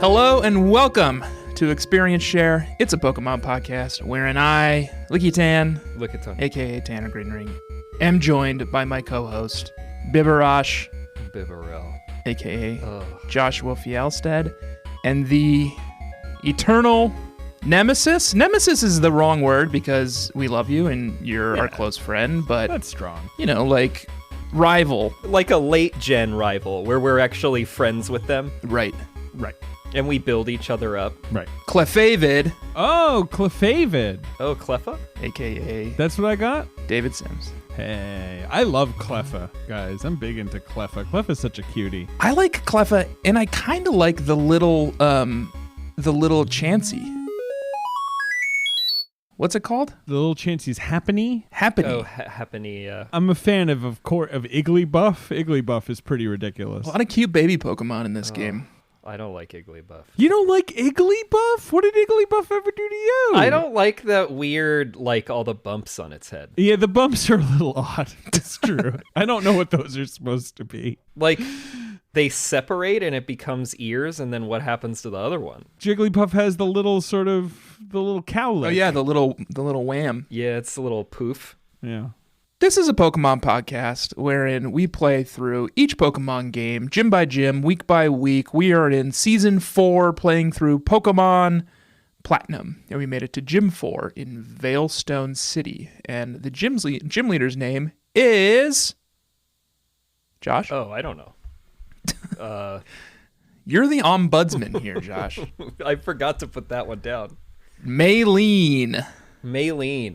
Hello and welcome to Experience Share. It's a Pokemon podcast wherein I, Lickitan, aka Tanner Greenring, am joined by my co-host, Bibarash, aka Joshua Fjellstead, and the eternal Nemesis. Nemesis is the wrong word because we love you and you're our close friend, but that's strong. You know, like rival. Like a late gen rival where we're actually friends with them. Right. And we build each other up. Right. Clefaivid. Oh, Clefaivid. Oh, Cleffa? AKA That's what I got? David Sims. Hey, I love Cleffa, guys. I'm big into Cleffa. Cleffa's such a cutie. I like Cleffa, and I kind of like the little Chansey. What's it called? The little Chansey's Happiny. Oh, Happiny, yeah. I'm a fan of Igglybuff. Igglybuff is pretty ridiculous. A lot of cute baby Pokemon in this game. I don't like Igglybuff. You don't like Igglybuff? What did Igglybuff ever do to you? I don't like that weird, like, all the bumps on its head. Yeah, the bumps are a little odd. It's true. I don't know what those are supposed to be. Like, they separate and it becomes ears, and then what happens to the other one? Jigglypuff has the little cow lick. Oh yeah, the little wham. Yeah, it's a little poof. Yeah. This is a Pokemon podcast wherein we play through each Pokemon game, gym by gym, week by week. We are in Season 4 playing through Pokemon Platinum, and we made it to Gym 4 in Veilstone City. And the gym leader's name is... Josh? Oh, I don't know. You're the ombudsman here, Josh. I forgot to put that one down. Maylene.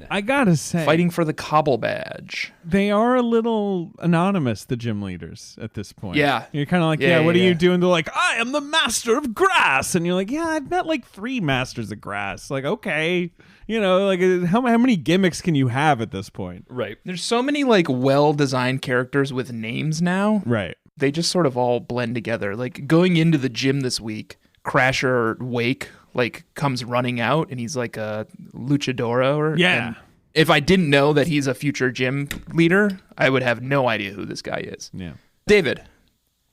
I gotta say, Fighting for the Cobble Badge. they are a little anonymous, the gym leaders, at this point. Yeah. You're kind of like, what are you doing? They're like, I am the master of grass. And you're like, yeah, I've met like 3 masters of grass. Like, okay. You know, like how many gimmicks can you have at this point? Right. There's so many like well-designed characters with names now. Right. They just sort of all blend together. Like going into the gym this week, Crasher Wake like comes running out and he's like a luchador. Yeah. And if I didn't know that he's a future gym leader, I would have no idea who this guy is. Yeah. David.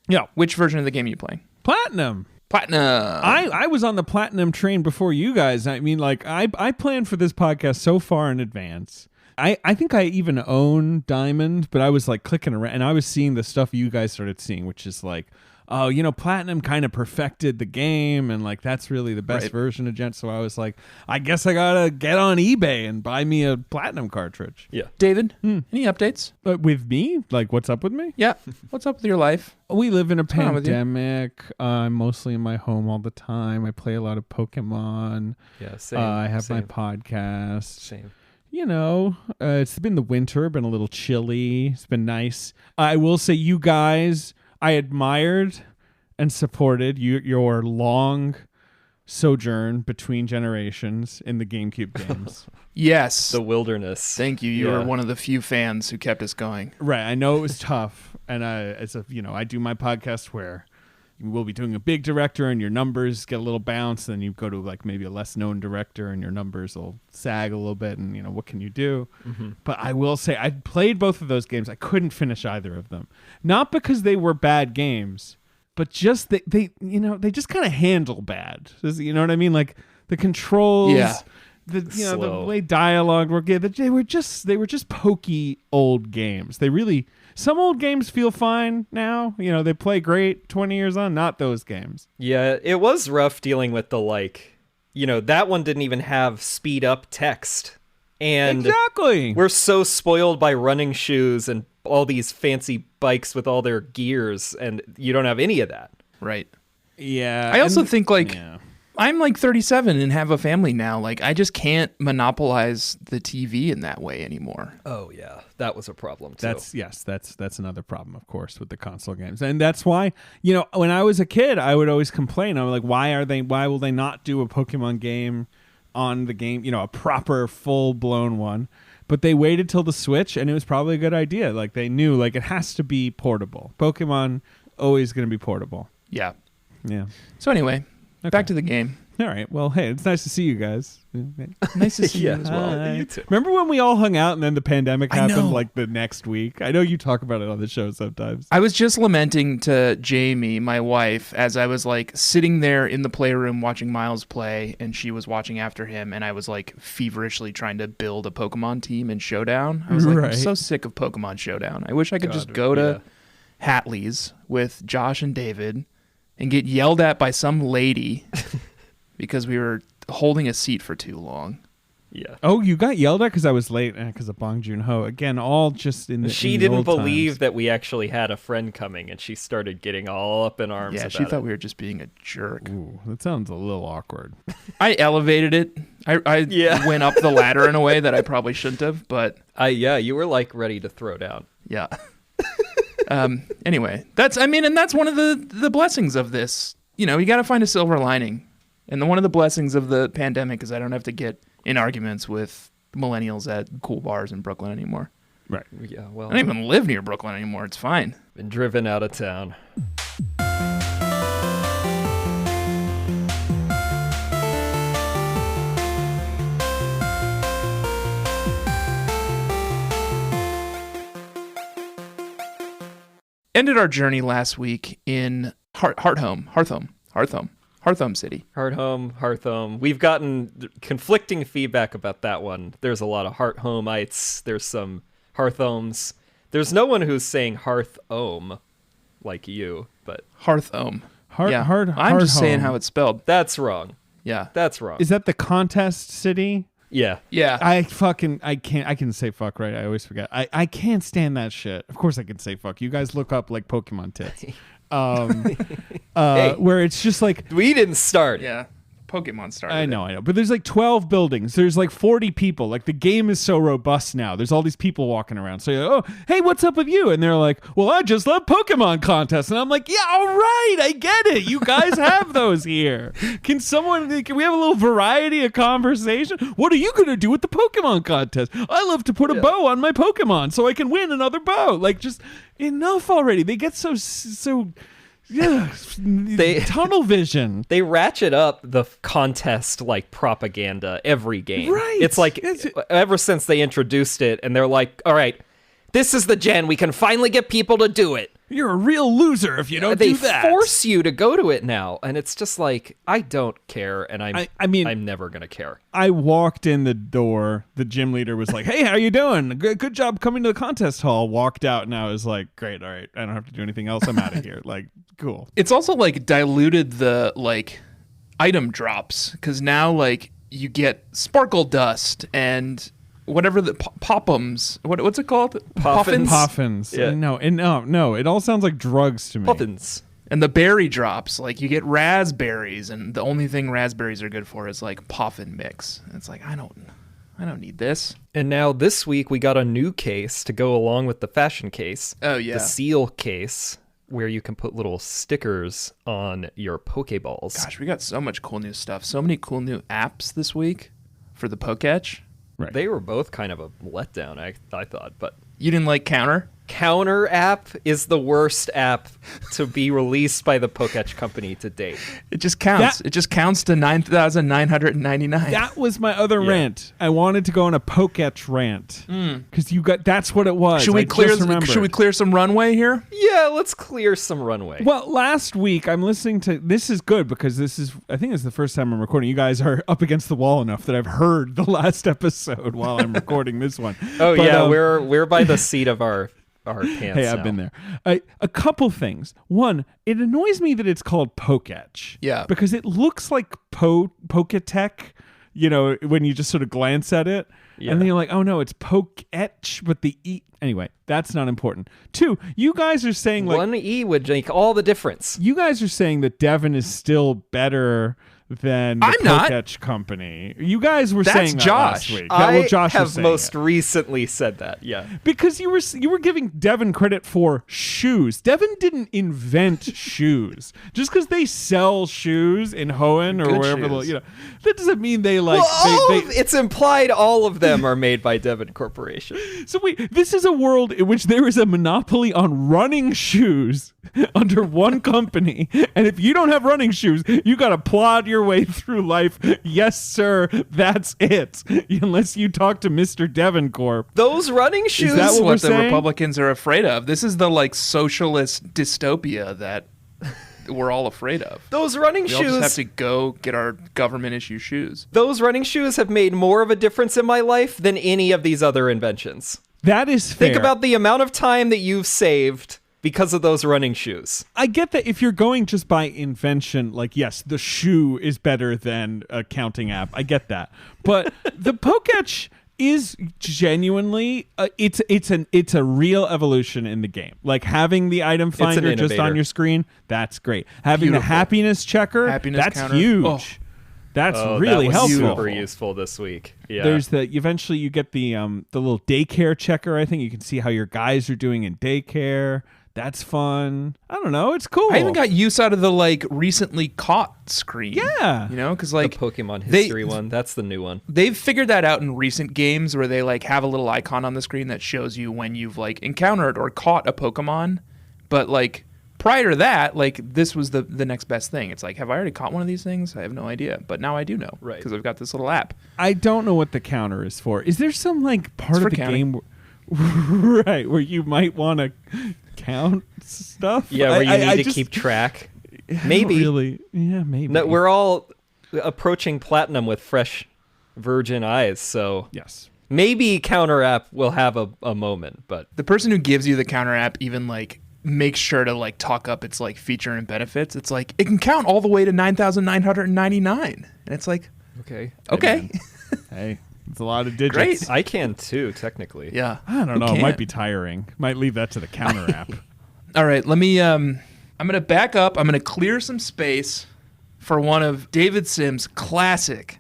Yeah. Which version of the game are you playing? Platinum. I was on the Platinum train before you guys. I mean, like, I planned for this podcast so far in advance. I think I even own Diamond, but I was like clicking around and I was seeing the stuff you guys started seeing, which is like, oh, you know, Platinum kind of perfected the game and like that's really the best version of Gent. So I was like, I guess I gotta get on eBay and buy me a Platinum cartridge. Yeah. David, any updates? But with me? Like, what's up with me? Yeah. What's up with your life? We live in a What's wrong with you? pandemic. I'm mostly in my home all the time. I play a lot of Pokemon. Yeah, same. I have my same. podcast. Same. You know, it's been the winter, been a little chilly. It's been nice. I will say, you guys, I admired and supported your long sojourn between generations in the GameCube games. Yes. The wilderness. Thank you. You Yeah. are one of the few fans who kept us going. Right. I know it was tough. And I do my podcast where we'll be doing a big director and your numbers get a little bounce. Then you go to like maybe a less known director and your numbers will sag a little bit. And, you know, what can you do? Mm-hmm. But I will say I played both of those games. I couldn't finish either of them. Not because they were bad games, but just they just kind of handle bad. You know what I mean? Like the controls, the way dialogue worked. Yeah, they were just pokey old games. Some old games feel fine now. You know, they play great 20 years on. Not those games. Yeah, it was rough dealing with the, like, you know, that one didn't even have speed up text. And exactly. We're so spoiled by running shoes and all these fancy bikes with all their gears, and you don't have any of that. Right. Yeah. I also think like I'm like 37 and have a family now. Like I just can't monopolize the TV in that way anymore. Oh yeah, that was a problem too. That's another problem, of course, with the console games. And that's why, you know, when I was a kid, I would always complain. I was like, why will they not do a Pokemon game on the game, you know, a proper full-blown one? But they waited till the Switch, and it was probably a good idea. Like they knew, like it has to be portable. Pokemon always going to be portable. Yeah. Yeah. So anyway, back to the game. All right. Well, hey, it's nice to see you guys. Nice to see you Yeah, as well. Hi. you too. Remember when we all hung out and then the pandemic I happened know. like the next week? I know you talk about it on the show sometimes. I was just lamenting to Jamie, my wife, as I was like sitting there in the playroom watching Miles play, and she was watching after him, and I was like feverishly trying to build a Pokemon team in Showdown. I was like, I'm Right. so sick of Pokemon Showdown. I wish I could just God, go to yeah. Hatley's with Josh and David and get yelled at by some lady because we were holding a seat for too long. Yeah. Oh, you got yelled at because I was late because of Bong Joon-ho. Again, all just in the She in the didn't old believe times. that we actually had a friend coming, and she started getting all up in arms Yeah, about she thought it. we were just being a jerk. Ooh, that sounds a little awkward. I elevated it. I Yeah. went up the ladder in a way that I probably shouldn't have, but Yeah, you were like ready to throw down. yeah. Anyway, that's one of the blessings of this. You know, you got to find a silver lining. And one of the blessings of the pandemic is I don't have to get in arguments with millennials at cool bars in Brooklyn anymore. Right. Yeah, well, I don't even live near Brooklyn anymore. It's fine. been driven out of town. Ended our journey last week in Hearthome City. Hearthome. We've gotten conflicting feedback about that one. There's a lot of Hearthomeites. There's some Hearthomes. There's no one who's saying Hearthome like you, but Hearthome. Hard. I'm just saying Hearthome. how it's spelled. that's wrong. Yeah. That's wrong. Is that the contest city? Yeah. Yeah. I can say fuck, right? I always forget. I can't stand that shit. Of course I can say fuck. You guys look up like Pokemon tits. Where it's just like, We didn't start. Yeah. Pokemon started. I know. But there's like 12 buildings. There's like 40 people. Like the game is so robust now. There's all these people walking around. So you're like, oh, hey, what's up with you? And they're like, well, I just love Pokemon contests. And I'm like, yeah, all right, I get it. You guys have those here. Can we have a little variety of conversation? What are you going to do with the Pokemon contest? I love to put a bow on my Pokemon so I can win another bow. Like, just enough already. They get so yeah, tunnel vision. They ratchet up the contest like propaganda every game. Right. It's like ever since they introduced it, and they're like, all right, this is the gen. We can finally get people to do it. You're a real loser if you don't They do that. force you to go to it now, and it's just like, I don't care, and I mean, I'm never gonna care. I walked in the door. The gym leader was like, "Hey, how you doing? Good job coming to the contest hall." Walked out, and I was like, "Great, all right. I don't have to do anything else. I'm out of here." Like, cool. It's also like diluted the like item drops because now like you get sparkle dust and whatever the popums. What's it called? Poffins? Poffins. Yeah. No. It all sounds like drugs to me. Puffins. And the berry drops, like you get raspberries, and the only thing raspberries are good for is like Poffin mix. And it's like I don't need this. And now this week we got a new case to go along with the fashion case. Oh yeah. The seal case, where you can put little stickers on your Pokeballs. Gosh, we got so much cool new stuff. So many cool new apps this week for the Pokétch. Right. They were both kind of a letdown, I thought, but You didn't like Counter? Counter app is the worst app to be released by the Pokétch Company to date. It just counts. It just counts to 9,999. That was my other rant. I wanted to go on a Pokétch rant because that's what it was. Should we I clear? just remembered. Should we clear some runway here? Yeah, let's clear some runway. Well, last week I'm listening to this is good because I think it's the first time I'm recording. You guys are up against the wall enough that I've heard the last episode while I'm recording this one. Oh But, yeah, we're by the seat of our pants. Hey, I've now. been there. A couple things. One, it annoys me that it's called Pokétch. Yeah. Because it looks like Pokétech, you know, when you just sort of glance at it. Yeah. And then you're like, oh no, it's Pokétch, but the E. Anyway, that's not important. Two, you guys are saying like. One E would make all the difference. You guys are saying that Devin is still better than the I'm not. Pokétch Company. You guys were That's saying that Josh. last week. I Josh was have saying most it. recently said that. Yeah. Because you were giving Devin credit for shoes. Devin didn't invent shoes. Just because they sell shoes in Hoenn or Good wherever, shoes. you know, that doesn't mean they like. Well, they, it's implied all of them are made by Devon Corporation. so wait, this is a world in which there is a monopoly on running shoes. under one company, and if you don't have running shoes, you gotta plod your way through life. Yes, sir, that's it. Unless you talk to Mr. Devencorp. Those running shoes. that This is what we're what the saying? Republicans are afraid of. This is the like socialist dystopia that we're all afraid of. Those running We all just have shoes. to go get our government issue shoes. Those running shoes have made more of a difference in my life than any of these other inventions. That is fair. Think about the amount of time that you've saved because of those running shoes. I get that if you're going just by invention, like, yes, the shoe is better than a counting app. I get that. But the Pokétch is genuinely, it's a real evolution in the game. Like having the item finder just on innovator. your screen, that's great. Having Beautiful. the happiness checker, Happiness that's counter. huge. Oh. That's Oh, really that was helpful. super useful this week. Yeah. There's eventually you get the little daycare checker. I think you can see how your guys are doing in daycare. That's fun. I don't know. It's cool. I even got use out of the like recently caught screen. Yeah. You know, because the like Pokemon they- history one. That's the new one. they've figured that out in recent games where they like have a little icon on the screen that shows you when you've like encountered or caught a Pokemon. But like prior to that, like this was the next best thing. It's like, have I already caught one of these things? I have no idea. But now I do know. Right. Because I've got this little app. I don't know what the counter is for. Is there some like part It's of for the counting. game right where you might want to count stuff? Yeah, where you I need to just- keep track. I don't Maybe. really. Yeah, maybe. No, we're all approaching platinum with fresh virgin eyes, so yes. maybe Counter App will have a moment, but The person who gives you the counter app even like makes sure to like talk up its like feature and benefits. It's like it can count all the way to 9,999. And it's like, okay. okay. Hey, it's a lot of digits. Great. I can too, technically. Yeah. I don't Who know. It might can't? be tiring. Might leave that to the counter app. All right, let me I'm going to back up. I'm going to clear some space for one of David Sims' classic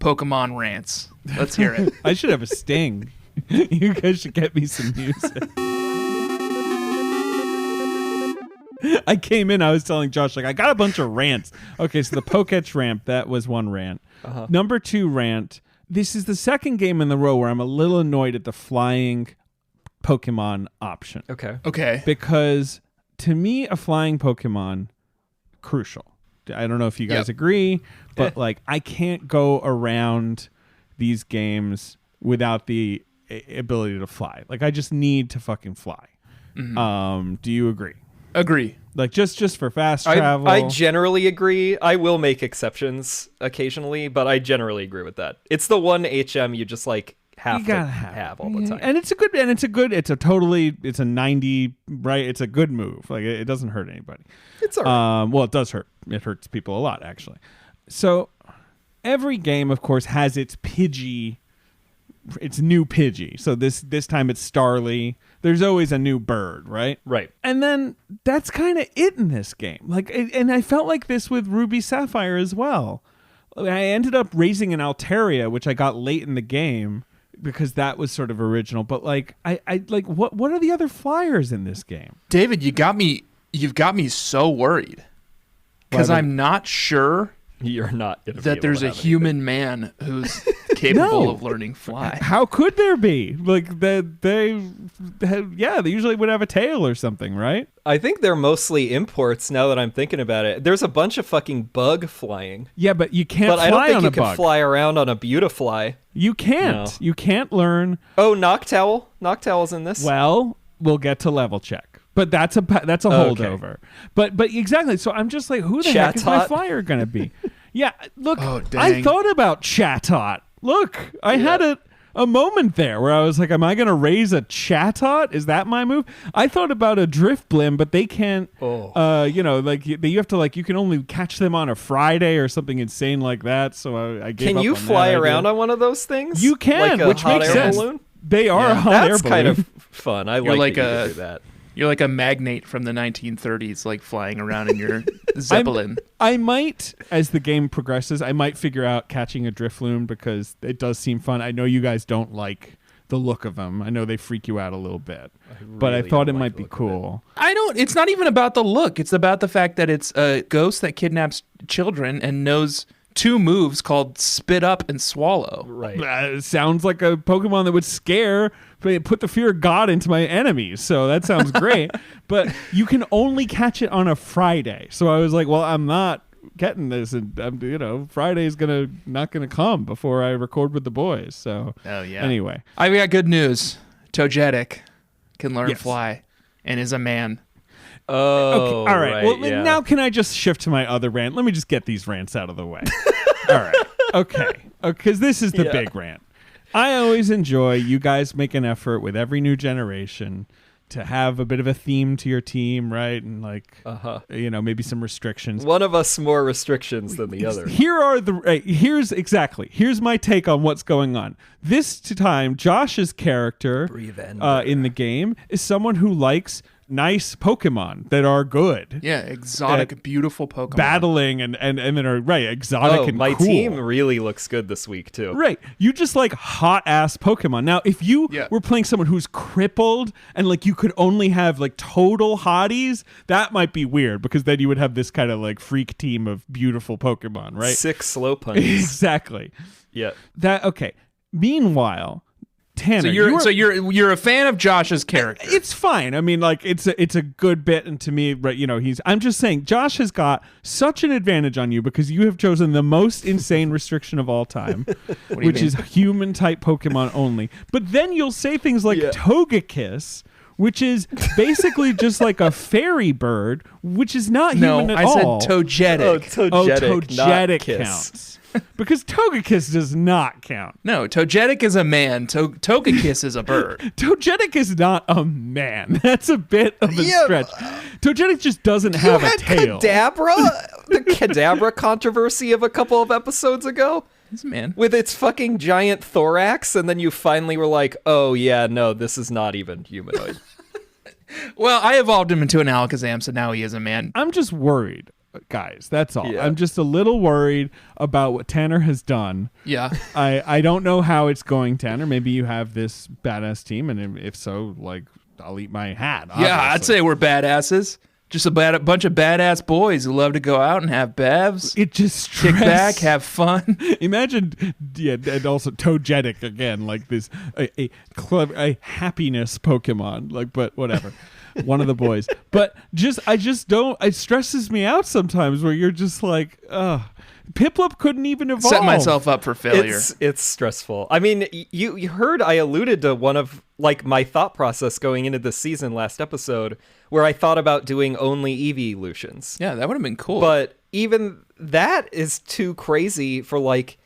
Pokemon rants. Let's hear it. I should have a sting. You guys should get me some music. I came in, I was telling Josh, like, I got a bunch of rants. Okay, so the Pokétch rant, that was one rant. Number 2 rant, this is the second game in the row where I'm a little annoyed at the flying Pokemon option. Okay. Okay. Because to me, a flying Pokemon, crucial. I don't know if you guys Yep. agree, but like I can't go around these games without the ability to fly. Like I just need to fucking fly. Do you agree? Agree. Like just for fast travel. I generally agree. I will make exceptions occasionally, but I generally agree with that. It's the one HM you just like have you to gotta have all the time. And it's a 90, right? It's a good move. Like it doesn't hurt anybody. It's all right. Well, it does hurt. It hurts people a lot, actually. So every game, of course, has its Pidgey. It's new Pidgey. So this time it's Starly. There's always a new bird, right? Right. And then that's kind of it in this game. Like, and I felt like this with Ruby Sapphire as well. I ended up raising an Altaria, which I got late in the game because that was sort of original. But like, I like what are the other flyers in this game? David, you've got me so worried. Cuz Why, I'm not sure You're not going to that there's a human man who's capable No. of learning fly. How could there be? Like they usually would have a tail or something, right? I think they're mostly imports now that I'm thinking about it. There's a bunch of fucking bug flying. Yeah, but you can't But fly I don't on think a you can bug. fly around on a Beautifly. You can't. No. You can't learn. Oh, Noctowl. Noctowl's in this. Well, we'll get to level check, but that's a Okay. holdover. But exactly. So I'm just like, who the heck is my Chatot. flyer gonna be? Yeah, look, Oh, I dang. thought about Chatot. Look, I had a moment there where I was like, am I gonna raise a Chatot? Is that my move? I thought about a Driftblim, but they can't. Oh. Like you have to like you can only catch them on a Friday or something insane like that. So I gave Can up you on that fly idea. around on one of those things? You can, like a which hot makes air sense. balloon? They are a hot air That's balloon. kind of fun. I like like that you a- can do that. You're like a magnate from the 1930s like flying around in your Zeppelin. I might, as the game progresses, I might figure out catching a Drifloon because it does seem fun. I know you guys don't like the look of them. I know they freak you out a little bit, but I really thought don't it like might the be look of cool. It's not even about the look. It's about the fact that it's a ghost that kidnaps children and knows 2 moves called Spit Up and Swallow. Right. Sounds like a Pokemon that would put the fear of God into my enemies. So that sounds great. But you can only catch it on a Friday. So I was like, well, I'm not getting this, and Friday's not gonna come before I record with the boys. So anyway, I've got good news. Togetic can learn Yes. fly and is a man. Oh, okay, all right. Well, yeah. now can I just shift to my other rant? Let me just get these rants out of the way. All right. Okay. Because this is the big rant. I always enjoy you guys make an effort with every new generation to have a bit of a theme to your team, right? And maybe some restrictions. One of us more restrictions than the other. Here's my take on what's going on. This time, Josh's character in the game is someone who likes nice Pokemon that are good. Yeah, exotic, beautiful Pokemon. Battling and that are exotic and my cool. team really looks good this week too. Right. You just like hot ass Pokemon. Now, if you were playing someone who's crippled and like you could only have like total hotties, that might be weird because then you would have this kind of like freak team of beautiful Pokemon, right? 6 slow punches. Exactly. Yeah. Okay. Meanwhile, Tanner, so you're a fan of Josh's character. It's fine. I mean, like it's a good bit, and to me, right? I'm just saying, Josh has got such an advantage on you because you have chosen the most insane restriction of all time, which is human type Pokemon only. But then you'll say things like Togekiss, which is basically just like a fairy bird, which is not human at all. I said Togetic. Togetic counts. Because Togekiss does not count. No, Togetic is a man. Togekiss is a bird. Togetic is not a man. That's a bit of a stretch. Togetic just doesn't have a tail. The Kadabra controversy of a couple of episodes ago. He's a man. With its fucking giant thorax, and then you finally were like, oh yeah, no, this is not even humanoid. Well, I evolved him into an Alakazam, so now he is a man. I'm just worried. Guys, that's all. Yeah. I'm just a little worried about what Tanner has done. Yeah. I don't know how it's going, Tanner. Maybe you have this badass team, and if so, like, I'll eat my hat. Obviously. Yeah, I'd say we're badasses. Just a bunch of badass boys who love to go out and have bevs. It just kick back, have fun. Imagine, and also Togetic again, like this a clever, a happiness Pokemon, like, but whatever. One of the boys. But I just don't, it stresses me out sometimes where you're just like, Piplup couldn't even evolve. Set myself up for failure. It's stressful. I mean, you heard I alluded to one of like my thought process going into this season last episode where I thought about doing only evolutions. Yeah, that would have been cool. But even that is too crazy for like,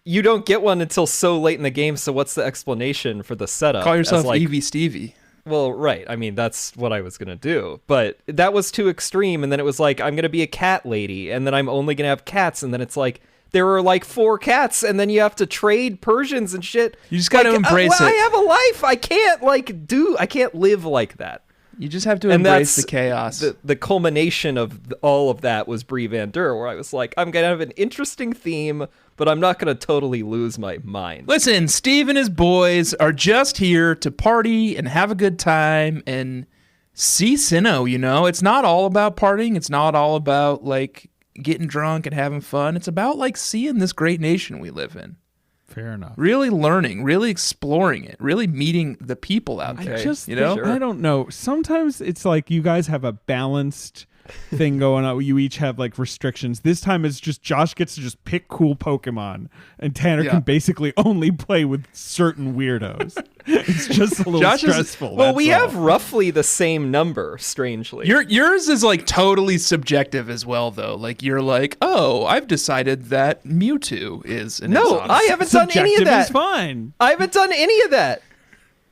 you don't get one until so late in the game, so what's the explanation for the setup? Call yourself like, Eevee Stevie. Well, right. I mean, that's what I was going to do. But that was too extreme. And then it was like, I'm going to be a cat lady. And then I'm only going to have cats. And then it's like, there are like 4 cats. And then you have to trade Persians and shit. You just got to embrace it. I have a life. I can't live like that. You just have to embrace the chaos. The culmination of all of that was Bree Van Durr, where I was like, I'm going to have an interesting theme, but I'm not going to totally lose my mind. Listen, Steve and his boys are just here to party and have a good time and see Sinnoh, you know? It's not all about partying. It's not all about, like, getting drunk and having fun. It's about, like, seeing this great nation we live in. Fair enough. Really learning, really exploring it, really meeting the people out there. I don't know. Sometimes it's like you guys have a balanced thing going on. You each have like restrictions. This time it's just Josh gets to just pick cool Pokemon, and Tanner can basically only play with certain weirdos. It's just a little stressful. We have roughly the same number, strangely. Yours is like totally subjective as well, though. Like you're like, oh, I've decided that Mewtwo is an exotic. I haven't done any of that. Is fine. I haven't done any of that.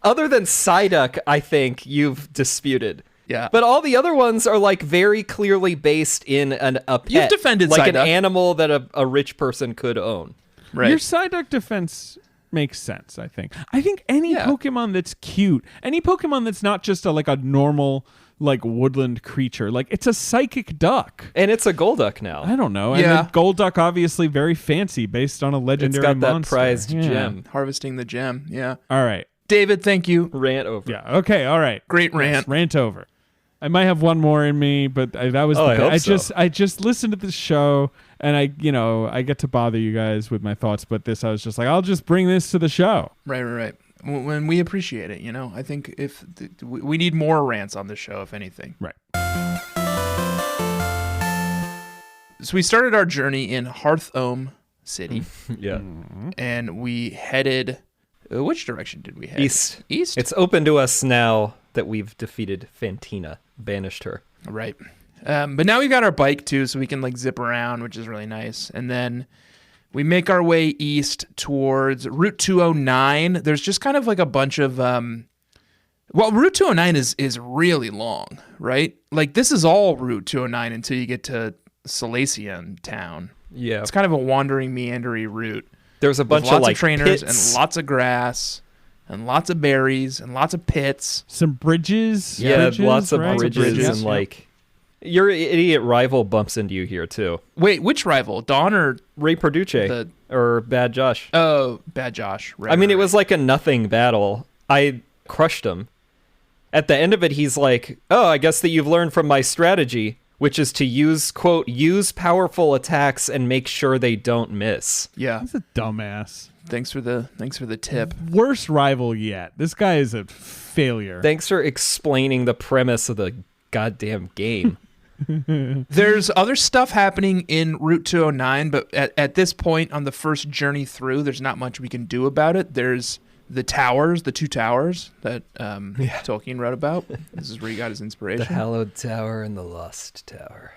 Other than Psyduck, I think you've disputed. Yeah. But all the other ones are like very clearly based in a pet. You've defended like Psyduck. An animal that a rich person could own. Right. Your Psyduck defense makes sense, I think. I think any Pokemon that's cute, any Pokemon that's not just a normal like woodland creature, like it's a psychic duck. And it's a Golduck now. I don't know. And the Golduck obviously very fancy based on a legendary monster. It's got that prized gem. Harvesting the gem, yeah. All right. David, thank you. Rant over. Yeah, okay, all right. Great rant. Yes, rant over. I might have one more in me, but that was. I hope so. I just listened to this show, and I get to bother you guys with my thoughts. But this, I was just like, I'll just bring this to the show. Right. When we appreciate it, I think if we need more rants on the show, if anything. Right. So we started our journey in Hearthome City. Yeah. And we headed. Which direction did we head? East. East? It's open to us now that we've defeated Fantina, banished her. Right. But now we've got our bike too, so we can like zip around, which is really nice. And then we make our way east towards Route 209. There's just kind of like a bunch of Route 209 is really long, right? Like this is all Route 209 until you get to Solaceon town. Yeah. It's kind of a wandering, meandery route. There's a bunch lots of like trainers pits. and lots of grass and lots of berries and lots of pits. Some bridges. Yeah, lots of right? bridges and like your idiot rival bumps into you here too. Wait, which rival? Dawn or Ray Perduce or Bad Josh? Oh, Bad Josh. Right, I mean, it was like a nothing battle. I crushed him. At the end of it, he's like, "Oh, I guess that you've learned from my strategy, which is to use powerful attacks and make sure they don't miss." Yeah. He's a dumbass. Thanks for the tip. Worst rival yet. This guy is a failure. Thanks for explaining the premise of the goddamn game. There's other stuff happening in Route 209, but at this point on the first journey through, there's not much we can do about it. There's the two towers that Tolkien wrote about. This is where he got his inspiration. The Hallowed Tower and the Lost Tower.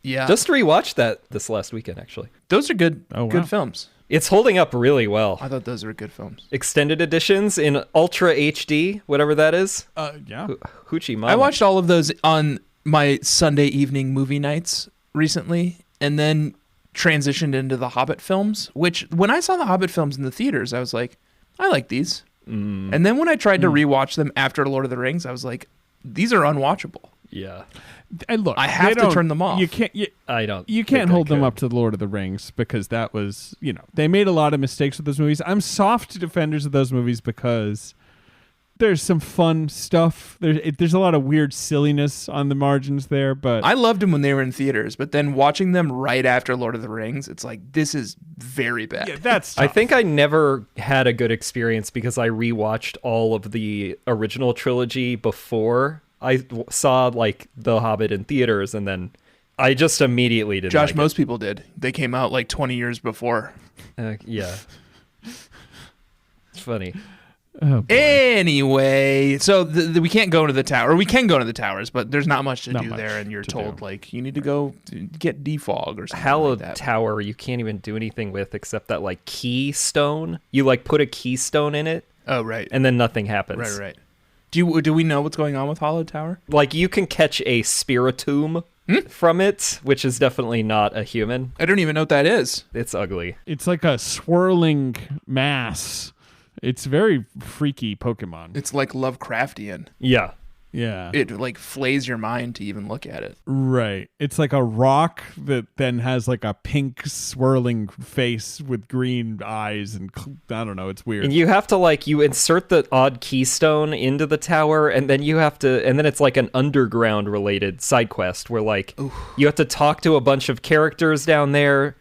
Yeah. Just rewatched that this last weekend, actually. Those are good good films. It's holding up really well. I thought those were good films. Extended editions in Ultra HD, whatever that is. Yeah. Hoochie Mama. I watched all of those on my Sunday evening movie nights recently, and then transitioned into the Hobbit films, which when I saw the Hobbit films in the theaters, I was like, I like these. And then when I tried to rewatch them after Lord of the Rings, I was like, these are unwatchable. Yeah. And look, I have to turn them off. You can't. I don't. You can't hold them up to the Lord of the Rings because that was, they made a lot of mistakes with those movies. I'm soft defenders of those movies because there's some fun stuff. There's a lot of weird silliness on the margins there, but I loved them when they were in theaters, but then watching them right after Lord of the Rings, it's like, this is very bad. yeah, that's tough. I think I never had a good experience because I rewatched all of the original trilogy before I saw like The Hobbit in theaters, and then I just immediately didn't. Josh, like most people did. They came out like 20 years before. yeah. It's funny. Oh, boy. Anyway, so we can't go into the tower. Or we can go into the towers, but there's not much to do much there, and you're to told do. like you need to go get defog or something Hallowed like that. Tower, you can't even do anything with except that like keystone. You like put a keystone in it, Oh, right. and then nothing happens. Right. Do we know what's going on with Hollowed Tower? Like you can catch a spiritomb from it, which is definitely not a human. I don't even know what that is. It's ugly. It's like a swirling mass. It's very freaky Pokemon. It's like Lovecraftian. Yeah. Yeah. It like flays your mind to even look at it. Right. It's like a rock that then has like a pink swirling face with green eyes and I don't know, it's weird. And you have to you insert the odd keystone into the tower, and then and then it's like an underground related side quest where you have to talk to a bunch of characters down there,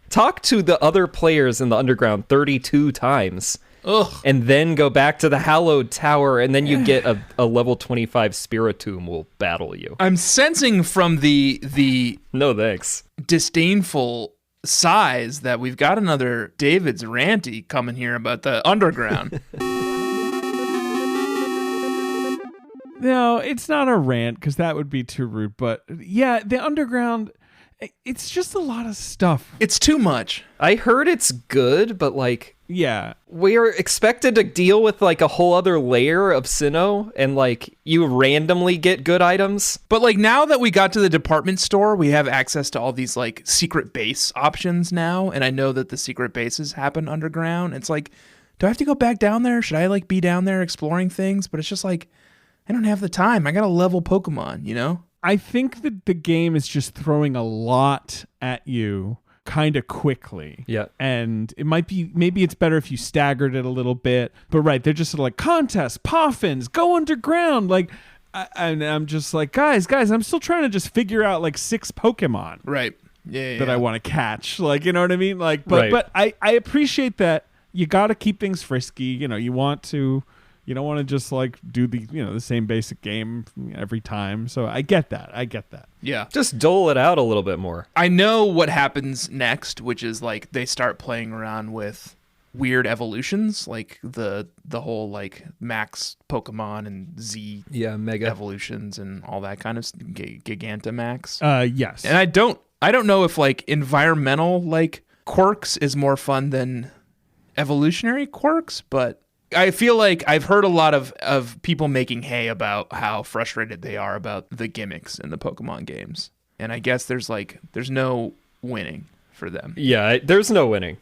talk to the other players in the underground 32 times. Ugh. And then go back to the Hallowed Tower, and then you get a level 25 Spiritomb will battle you. I'm sensing from the No thanks. disdainful sighs that we've got another David's ranty coming here about the underground. No, it's not a rant because that would be too rude. But yeah, the underground, it's just a lot of stuff. It's too much. I heard it's good, but Yeah. we're expected to deal with a whole other layer of Sinnoh, and you randomly get good items. But now that we got to the department store, we have access to all these secret base options now, and I know that the secret bases happen underground. It's do I have to go back down there? Should I be down there exploring things? But it's just I don't have the time. I got to level Pokemon, I think that the game is just throwing a lot at you kind of quickly. Yeah. And it maybe it's better if you staggered it a little bit. But right, they're just sort of contests, poffins, go underground. And I'm just like, guys, I'm still trying to just figure out like 6 Pokemon. Right. Yeah. That I want to catch. Like, you know what I mean? Like, Right. but I appreciate that you got to keep things frisky. You know, you don't want to just like do the same basic game every time. So I get that. Yeah. Just dole it out a little bit more. I know what happens next, which is like they start playing around with weird evolutions, like the whole like max Pokemon and Z Mega evolutions and all that kind of Gigantamax. Yes. And I don't know if like environmental like quirks is more fun than evolutionary quirks, but I feel like I've heard a lot of people making hay about how frustrated they are about the gimmicks in the Pokemon games. And I guess there's no winning for them. Yeah, there's no winning.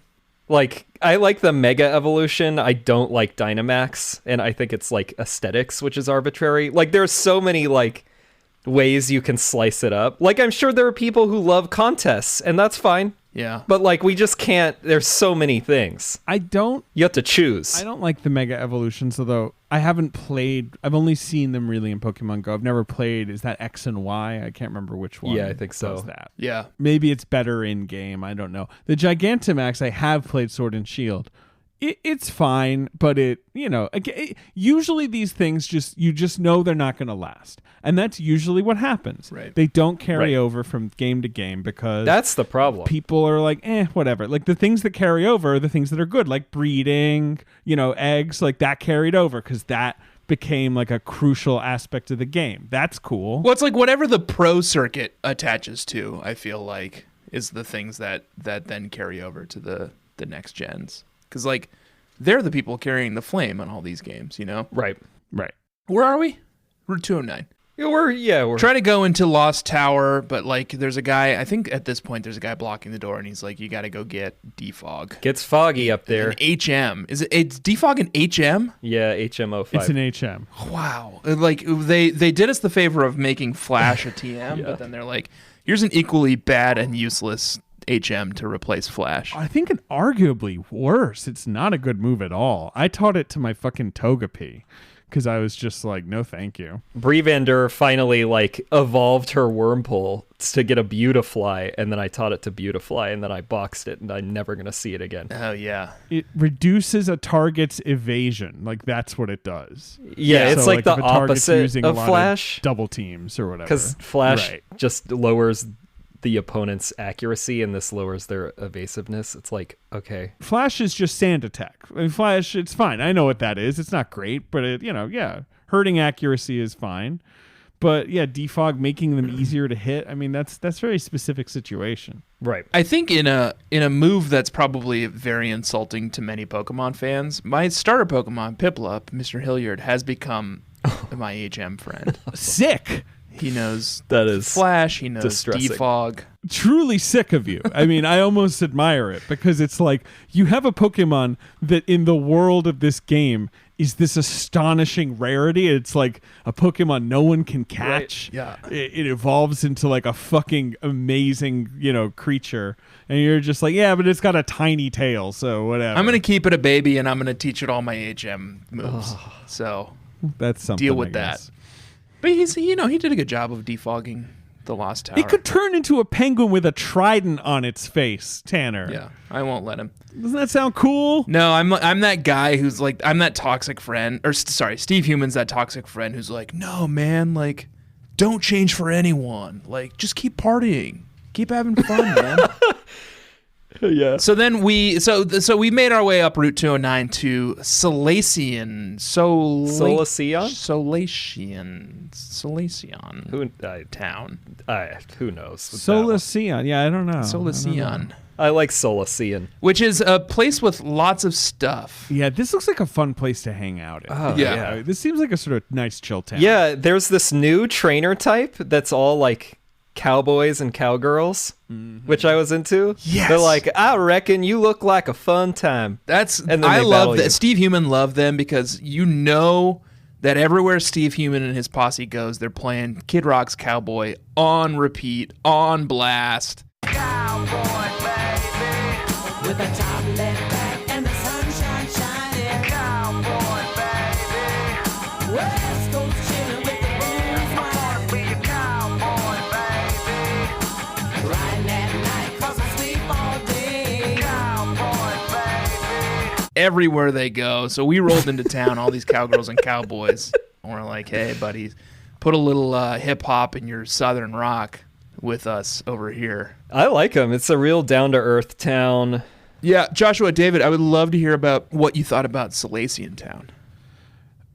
Like, I like the Mega Evolution. I don't like Dynamax, and I think it's like aesthetics, which is arbitrary. Like, there's so many like ways you can slice it up. Like, I'm sure there are people who love contests, and that's fine. Yeah. But like, we just can't. There's so many things. You have to choose. I don't like the Mega Evolutions, although I haven't played. I've only seen them really in Pokemon Go. I've never played. Is that X and Y? I can't remember which one. Yeah, I think so. Does that. Yeah. Maybe it's better in game. I don't know. The Gigantamax, I have played Sword and Shield. It's fine, but usually these things you just know they're not going to last. And that's usually what happens. Right. They don't carry Right. over from game to game because That's the problem. people are like, whatever. Like the things that carry over are the things that are good, like breeding, eggs, like that carried over because that became like a crucial aspect of the game. That's cool. Well, it's like whatever the pro circuit attaches to, I feel like, is the things that then carry over to the next gens. Because, like, they're the people carrying the flame on all these games, Right. Right. Where are we? Route 209. Yeah, we're Trying to go into Lost Tower, but, like, there's a guy, I think at this point there's a guy blocking the door, and he's like, you got to go get Defog. Gets foggy up there. An HM. It's Defog an HM? Yeah, HM05. It's an HM. Wow. Like, they did us the favor of making Flash a TM, but then they're like, here's an equally bad and useless HM to replace Flash. I think it arguably worse. It's not a good move at all. I taught it to my fucking Togepi because I was just like, no, thank you. Bree Durr finally like evolved her Wurmple to get a Beautifly, and then I taught it to Beautifly, and then I boxed it, and I'm never gonna see it again. Oh, yeah. It reduces a target's evasion. Like that's what it does. Yeah, it's So, like the if a target's opposite using a of lot Flash, double teams or whatever. because Flash Right. just lowers the opponent's accuracy, and this lowers their evasiveness. It's like, okay. Flash is just sand attack. I mean, Flash, it's fine. I know what that is. It's not great, but hurting accuracy is fine. But yeah, defog making them easier to hit. I mean, that's a very specific situation. Right. I think in a move that's probably very insulting to many Pokemon fans, my starter Pokemon, Piplup, Mr. Hilliard, has become my HM friend. Sick. He knows That is Flash, he knows distressing. Defog. Truly sick of you. I mean, I almost admire it because it's like you have a Pokemon that in the world of this game is this astonishing rarity. It's like a Pokemon no one can catch. Right. Yeah. It evolves into like a fucking amazing, creature. And you're just like, yeah, but it's got a tiny tail, so whatever. I'm going to keep it a baby, and I'm going to teach it all my HM moves. So That's something. deal with I that. guess. But he did a good job of defogging the Lost Tower. It could turn into a penguin with a trident on its face, Tanner. Yeah, I won't let him. Doesn't that sound cool? No, I'm that guy who's like, I'm that toxic friend, or sorry, Steve Human's that toxic friend who's like, no, man, like, don't change for anyone. Like, just keep partying. Keep having fun, man. Yeah. So then we made our way up Route 209 to Solaceon. Solaceon town. Who knows? Solaceon. Yeah, I don't know. Solaceon, I like Solaceon. which is a place with lots of stuff. Yeah, this looks like a fun place to hang out in. Oh, Yeah. This seems like a sort of nice chill town. Yeah, there's this new trainer type that's all like cowboys and cowgirls, which I was into. Yes. They're like, I reckon you look like a fun time. That's And then I they love battle that. you. Steve Human loved them because that everywhere Steve Human and his posse goes, they're playing Kid Rock's Cowboy on repeat, on blast. Cowboy, baby, with a top left back and the sunshine shining. Cowboy, baby, West Coast chillin' with the boom everywhere they go. So we rolled into town, all these cowgirls and cowboys. And we're like, hey, buddy, put a little hip hop in your southern rock with us over here. I like them. It's a real down-to-earth town. Yeah, Joshua, David, I would love to hear about what you thought about Solaceon Town.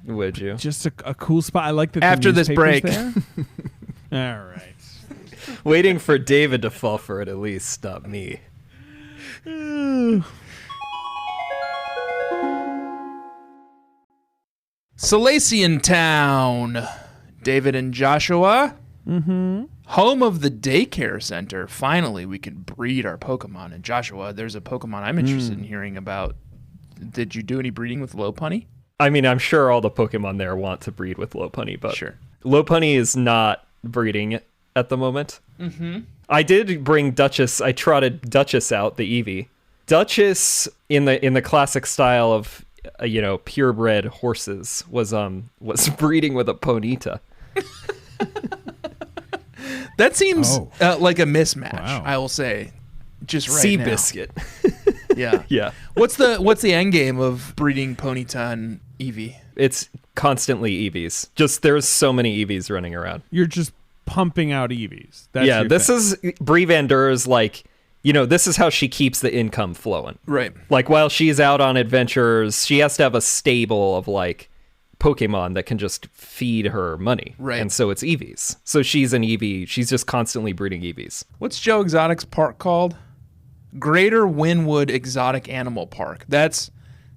Would you? Just a cool spot. I like that. After this break. There. All right. Waiting for David to fall for it at least, not me. Solaceon Town. David and Joshua. Mm-hmm. Home of the daycare center. Finally, we can breed our Pokemon. And Joshua, there's a Pokemon I'm interested in hearing about. Did you do any breeding with Lopunny? I mean, I'm sure all the Pokemon there want to breed with Lopunny, but Sure. Lopunny is not breeding at the moment. Mm-hmm. I did bring Duchess. I trotted Duchess out, the Eevee. Duchess, in the classic style of purebred horses, was breeding with a Ponyta. That seems like a mismatch, Wow. I will say. Just right now. Seabiscuit. Yeah. Yeah. What's the end game of breeding Ponyta and Eevee? It's constantly Eevees. Just there's so many Eevees running around. You're just pumping out Eevees. That's Yeah, your this thing. is Bree Van Dur's this is how she keeps the income flowing. Right. Like while she's out on adventures, she has to have a stable of Pokemon that can just feed her money. Right. And so it's Eevees. So she's an Eevee. She's just constantly breeding Eevees. What's Joe Exotic's park called? Greater Wynwood Exotic Animal Park. That's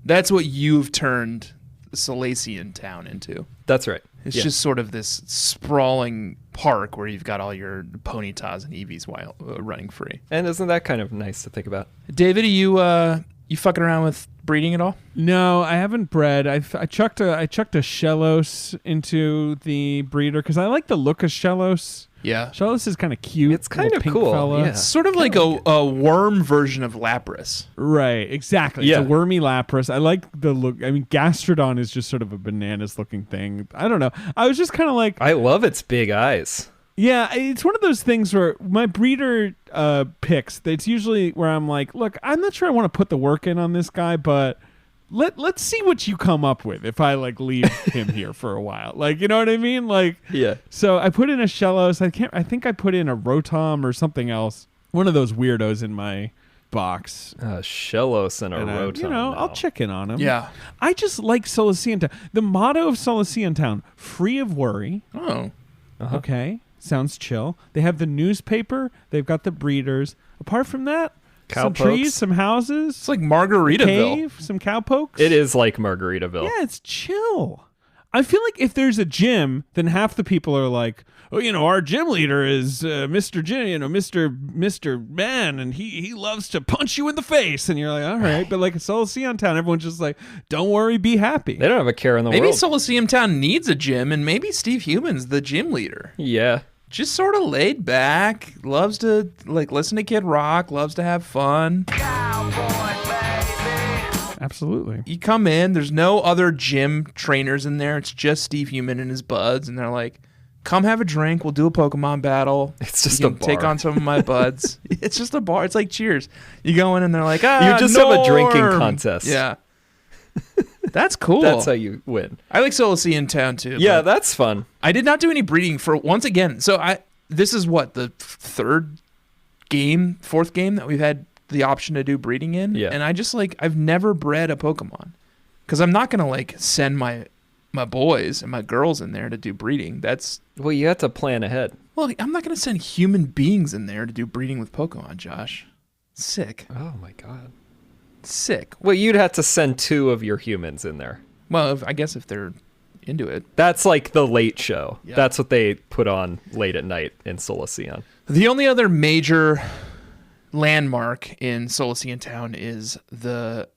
what you've turned Solaceon Town into. That's right. It's Yeah. just sort of this sprawling park where you've got all your Ponytas and Eevees while running free. And isn't that kind of nice to think about? David, are you fucking around with breeding at all? No, I haven't bred. I chucked a Shellos into the breeder because I like the look of Shellos. Yeah. Shellos is kind of cute. It's kind little of pink cool, fella. yeah. It's sort of like a worm version of Lapras. Right, exactly. Yeah. It's a wormy Lapras. I like the look. I mean, Gastrodon is just sort of a bananas looking thing. I don't know. I was just kind of like, I love its big eyes. yeah, it's one of those things where my breeder picks, it's usually where I'm like, look, I'm not sure I want to put the work in on this guy, but let's see what you come up with if I leave him here for a while. You know what I mean? Yeah. So I put in a Shellos. I think I put in a Rotom or something else. One of those weirdos in my box. Shellos and a And Rotom. I'll check in on him. Yeah. I just like Solaceon Town. The motto of Solaceon Town, free of worry. Oh. Okay. Sounds chill. They have the newspaper. They've got the breeders. Apart from that, some Cowpokes. trees, some houses. It's like Margaritaville. Cave, some cowpokes. It is like Margaritaville. Yeah, it's chill. I feel like if there's a gym, then half the people are like, oh, our gym leader is Mr. Gym, Mr. Man, and he loves to punch you in the face. And you're like, all right. But a Solaceon Town, everyone's just like, don't worry, be happy. They don't have a care in the Maybe world. Solaceon Town needs a gym, and maybe Steve Human's the gym leader. Yeah. Just sort of laid back, loves to listen to Kid Rock, loves to have fun. Absolutely. You come in, there's no other gym trainers in there. It's just Steve Human and his buds, and they're like, come have a drink. We'll do a Pokemon battle. It's just you a can take bar. on some of my buds. It's just a bar. It's like Cheers. You go in and they're like, You just have a drinking Norm. contest. Yeah. That's cool. That's how you win. I like Solaceon Town too. Yeah, but that's fun. I did not do any breeding for once again. So this is what, the fourth game that we've had the option to do breeding in. Yeah. And I just I've never bred a Pokemon because I'm not going to send my boys and my girls in there to do breeding. Well, you have to plan ahead. Well, I'm not going to send human beings in there to do breeding with Pokemon, Josh. Sick. Oh my god. Sick. Well, you'd have to send 2 of your humans in there. Well, I guess if they're into it. That's like the late show. Yeah. That's what they put on late at night in Solaceon. The only other major landmark in Solaceon Town is the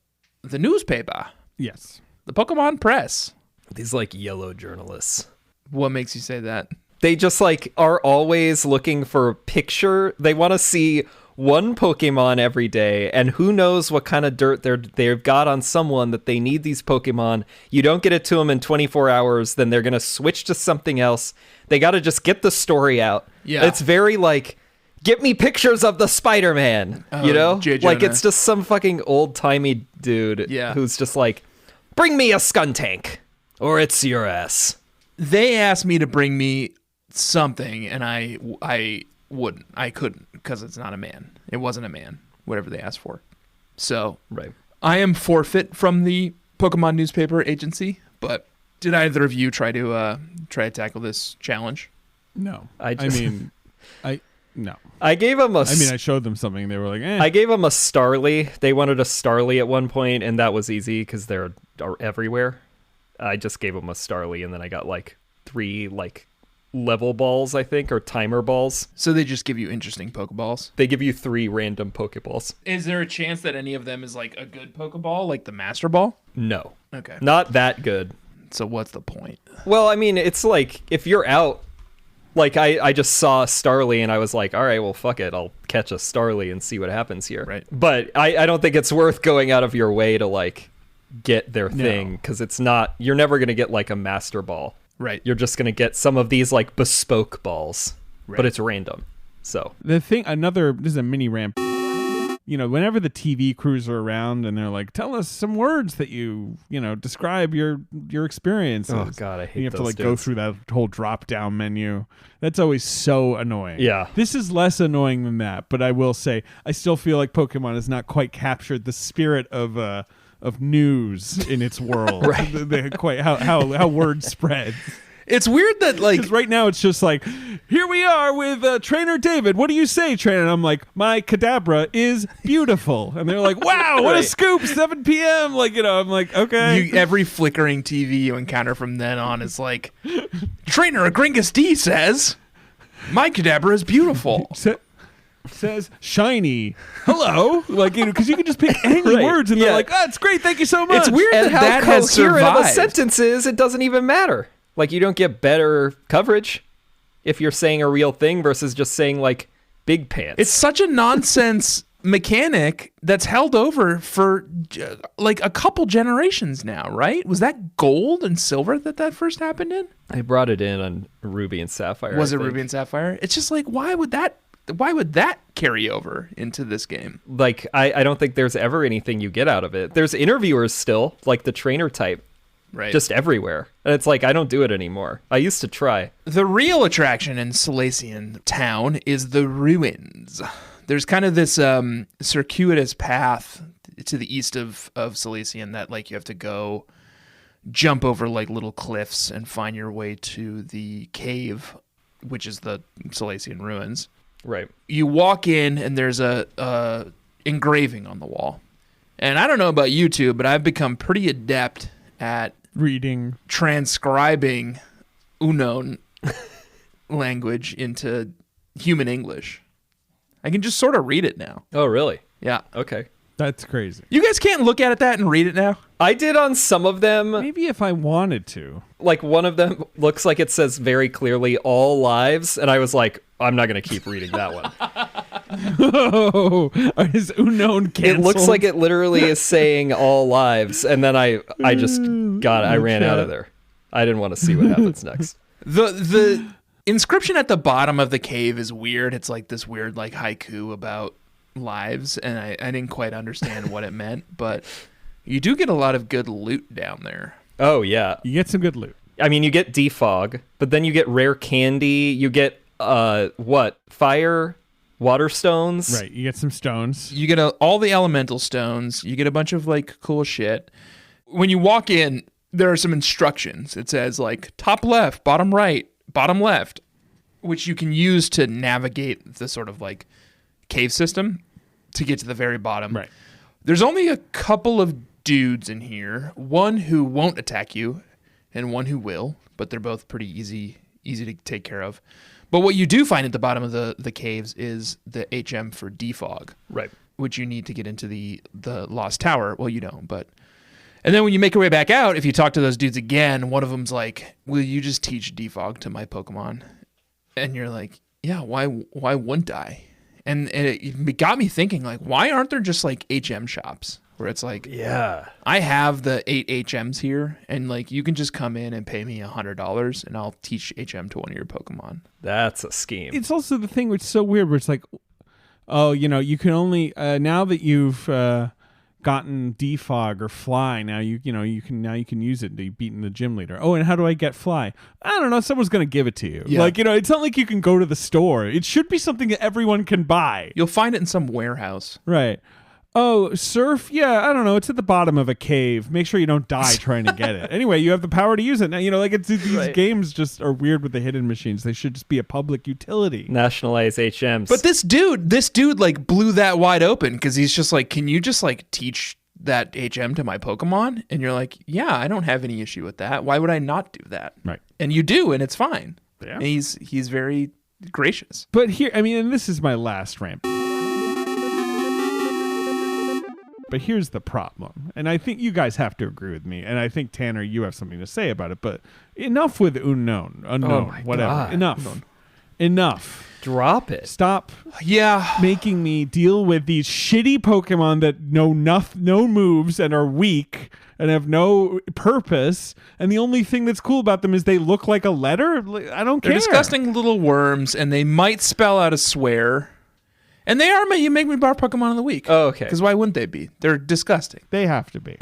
newspaper, Yes. the Pokemon Press. These yellow journalists. What makes you say that? They just are always looking for a picture. They want to see one Pokemon every day, and who knows what kind of dirt they've got on someone that they need these Pokemon. You don't get it to them in 24 hours, then they're going to switch to something else. They got to just get the story out. Yeah. It's very get me pictures of the Spider-Man, you know? J. Like, Jonah. it's just some fucking old-timey dude who's just like, bring me a Skuntank, or it's your ass. They asked me to bring me something, and I wouldn't. I couldn't, because it's not a man. It wasn't a man, whatever they asked for. So Right. I am forfeit from the Pokemon newspaper agency, but did either of you try to tackle this challenge? No. I No. I gave him a... I showed them something. They were like, eh. I gave them a Starly. They wanted a Starly at one point, and that was easy because they're everywhere. I just gave them a Starly, and then I got like 3 like level balls, I think, or timer balls. So they just give you interesting Pokeballs? They give you 3 random Pokeballs. Is there a chance that any of them is like a good Pokeball, like the Master Ball? No. Okay. Not that good. So what's the point? Well, I mean, it's like, if you're out, like, I just saw a Starly, and I was like, all right, well, fuck it. I'll catch a Starly and see what happens here. Right. But I don't think it's worth going out of your way to, like, get their thing, because it's not, you're never going to get, like, a Master Ball. Right. You're just going to get some of these, like, bespoke balls. Right. But it's random. So. This is a mini ramp. You know, whenever the TV crews are around and they're like, tell us some words that you describe your experiences. Oh, God, I hate You have to those like go dudes. through that whole drop down menu. That's always so annoying. Yeah. This is less annoying than that, but I will say I still feel like Pokemon has not quite captured the spirit of news in its world. Right. Quite how word spreads. It's weird that, like... Because right now it's just like, here we are with Trainer David. What do you say, Trainer? And I'm like, my Kadabra is beautiful. And they're like, wow, what a Right. scoop, 7 p.m. Like, I'm like, okay. Every flickering TV you encounter from then on is like, Trainer Gringus D says, my Kadabra is beautiful. Says shiny. Hello. Like, because you can just pick any Right. words and Yeah. they're like, oh, it's great. Thank you so much. It's weird And that how that has coherent of a survived. sentence is, it doesn't even matter. Like, you don't get better coverage if you're saying a real thing versus just saying, like, big pants. It's such a nonsense mechanic that's held over for like a couple generations now, right? Was that Gold and Silver that first happened in? I brought it in on Ruby and Sapphire. Was I it think. Ruby and Sapphire? It's just like, why would that carry over into this game? Like, I don't think there's ever anything you get out of it. There's interviewers still, like the trainer type, Right. just everywhere. And it's like, I don't do it anymore. I used to try. The real attraction in Solaceon town is the ruins. There's kind of this circuitous path to the east of Solaceon that, like, you have to go jump over like little cliffs and find your way to the cave, which is the Solaceon ruins. Right. You walk in and there's a engraving on the wall. And I don't know about you two, but I've become pretty adept at reading, transcribing Unown language into human English. I can just sort of read it now. Oh, really? Yeah. Okay. That's crazy. You guys can't look at that and read it now? I did on some of them. Maybe if I wanted to. Like, one of them looks like it says very clearly all lives, and I was like, I'm not going to keep reading that one. Oh, is Unown canceled? It looks like it literally is saying all lives, and then I just I ran out of there. I didn't want to see what happens next. The inscription at the bottom of the cave is weird. It's like this weird like haiku about lives, and I didn't quite understand what it meant, but you do get a lot of good loot down there. Oh, yeah. You get some good loot. I mean, you get defog, but then you get rare candy. You get, fire, water stones. Right. You get some stones. You get all the elemental stones. You get a bunch of like cool shit. When you walk in, there are some instructions. It says like top left, bottom right, bottom left, which you can use to navigate the sort of like cave system to get to the very bottom. Right. There's only a couple of dudes in here, one who won't attack you and one who will, but they're both pretty easy to take care of. But what you do find at the bottom of the caves is the HM for defog, Right. which you need to get into the Lost Tower. Well, you don't, but... And then when you make your way back out, if you talk to those dudes again, one of them's like, will you just teach defog to my Pokemon? And you're like, yeah, why wouldn't I? And it got me thinking, like, why aren't there just like HM shops? where it's like, Yeah. I have the 8 HMs here, and like you can just come in and pay me $100, and I'll teach HM to one of your Pokemon. That's a scheme. It's also the thing which is so weird, where it's like, oh, you can only now that you've gotten defog or fly, now you can use it to beating the gym leader. Oh, and how do I get fly? I don't know. Someone's gonna give it to you. Yeah. Like, it's not like you can go to the store. It should be something that everyone can buy. You'll find it in some warehouse. Right. Oh, surf? Yeah, I don't know. It's at the bottom of a cave. Make sure you don't die trying to get it. Anyway, you have the power to use it. Now, these games just are weird with the hidden machines. They should just be a public utility. Nationalize HMs. But this dude like blew that wide open because he's just like, can you just like teach that HM to my Pokemon? And you're like, yeah, I don't have any issue with that. Why would I not do that? Right. And you do, and it's fine. Yeah. And he's very gracious. But here, and this is my last rant. But here's the problem, and I think you guys have to agree with me, and I think, Tanner, you have something to say about it, but enough with unknown, whatever. God. Enough. Drop it. Stop Yeah. making me deal with these shitty Pokemon that know no moves and are weak and have no purpose, and the only thing that's cool about them is they look like a letter? I don't care. They're disgusting little worms, and they might spell out a swear. And they are you make me bar Pokemon of the week. Oh, okay. Because why wouldn't they be? They're disgusting. They have to be.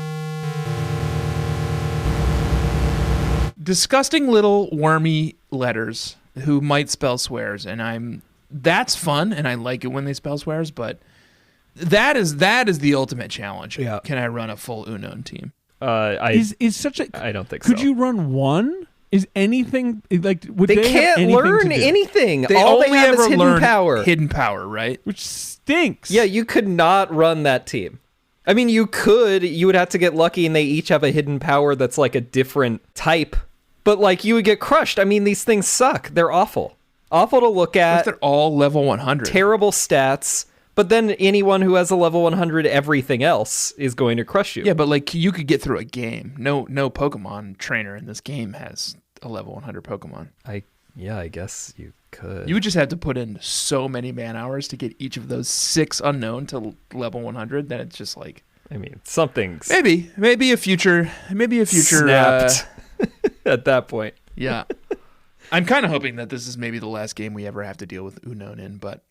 Disgusting little wormy letters who might spell swears, and that's fun, and I like it when they spell swears, but that is the ultimate challenge. Yeah. Can I run a full Unown team? I don't think so. Could you run one? Is anything like would They have can't anything learn to do? anything. They All only they have ever is hidden learn power. Hidden power, right? Which stinks. Yeah, you could not run that team. I mean, you could. You would have to get lucky, and they each have a hidden power that's like a different type. But like, you would get crushed. I mean, these things suck. They're awful. Awful to look What at. if they're all level 100? Terrible stats. But then anyone who has a level 100 everything else is going to crush you. Yeah, but like you could get through a game. No Pokemon trainer in this game has a level 100 Pokemon. I guess you could. You would just have to put in so many man hours to get each of those 6 unknown to level 100 that it's just like, I mean, something's maybe a future snapped at that point. Yeah. I'm kind of hoping that this is maybe the last game we ever have to deal with Unown in, but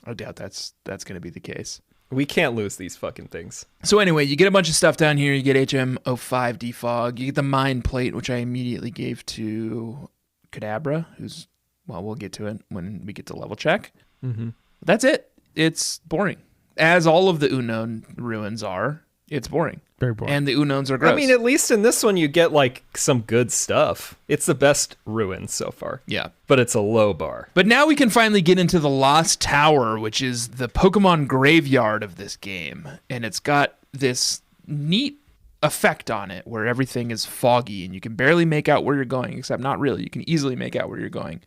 I doubt that's going to be the case. We can't lose these fucking things. So anyway, you get a bunch of stuff down here. You get HM05 defog. You get the Mind Plate, which I immediately gave to Kadabra, who's, well, we'll get to it when we get to level check. Mm-hmm. That's it. It's boring. As all of the Unown ruins are, it's boring. Very boring. And the Unowns are gross. I mean, at least in this one, you get like some good stuff. It's the best ruin so far. yeah. But it's a low bar. But now we can finally get into the Lost Tower, which is the Pokemon graveyard of this game. And it's got this neat effect on it where everything is foggy and you can barely make out where you're going, except not really. You can easily make out where you're going.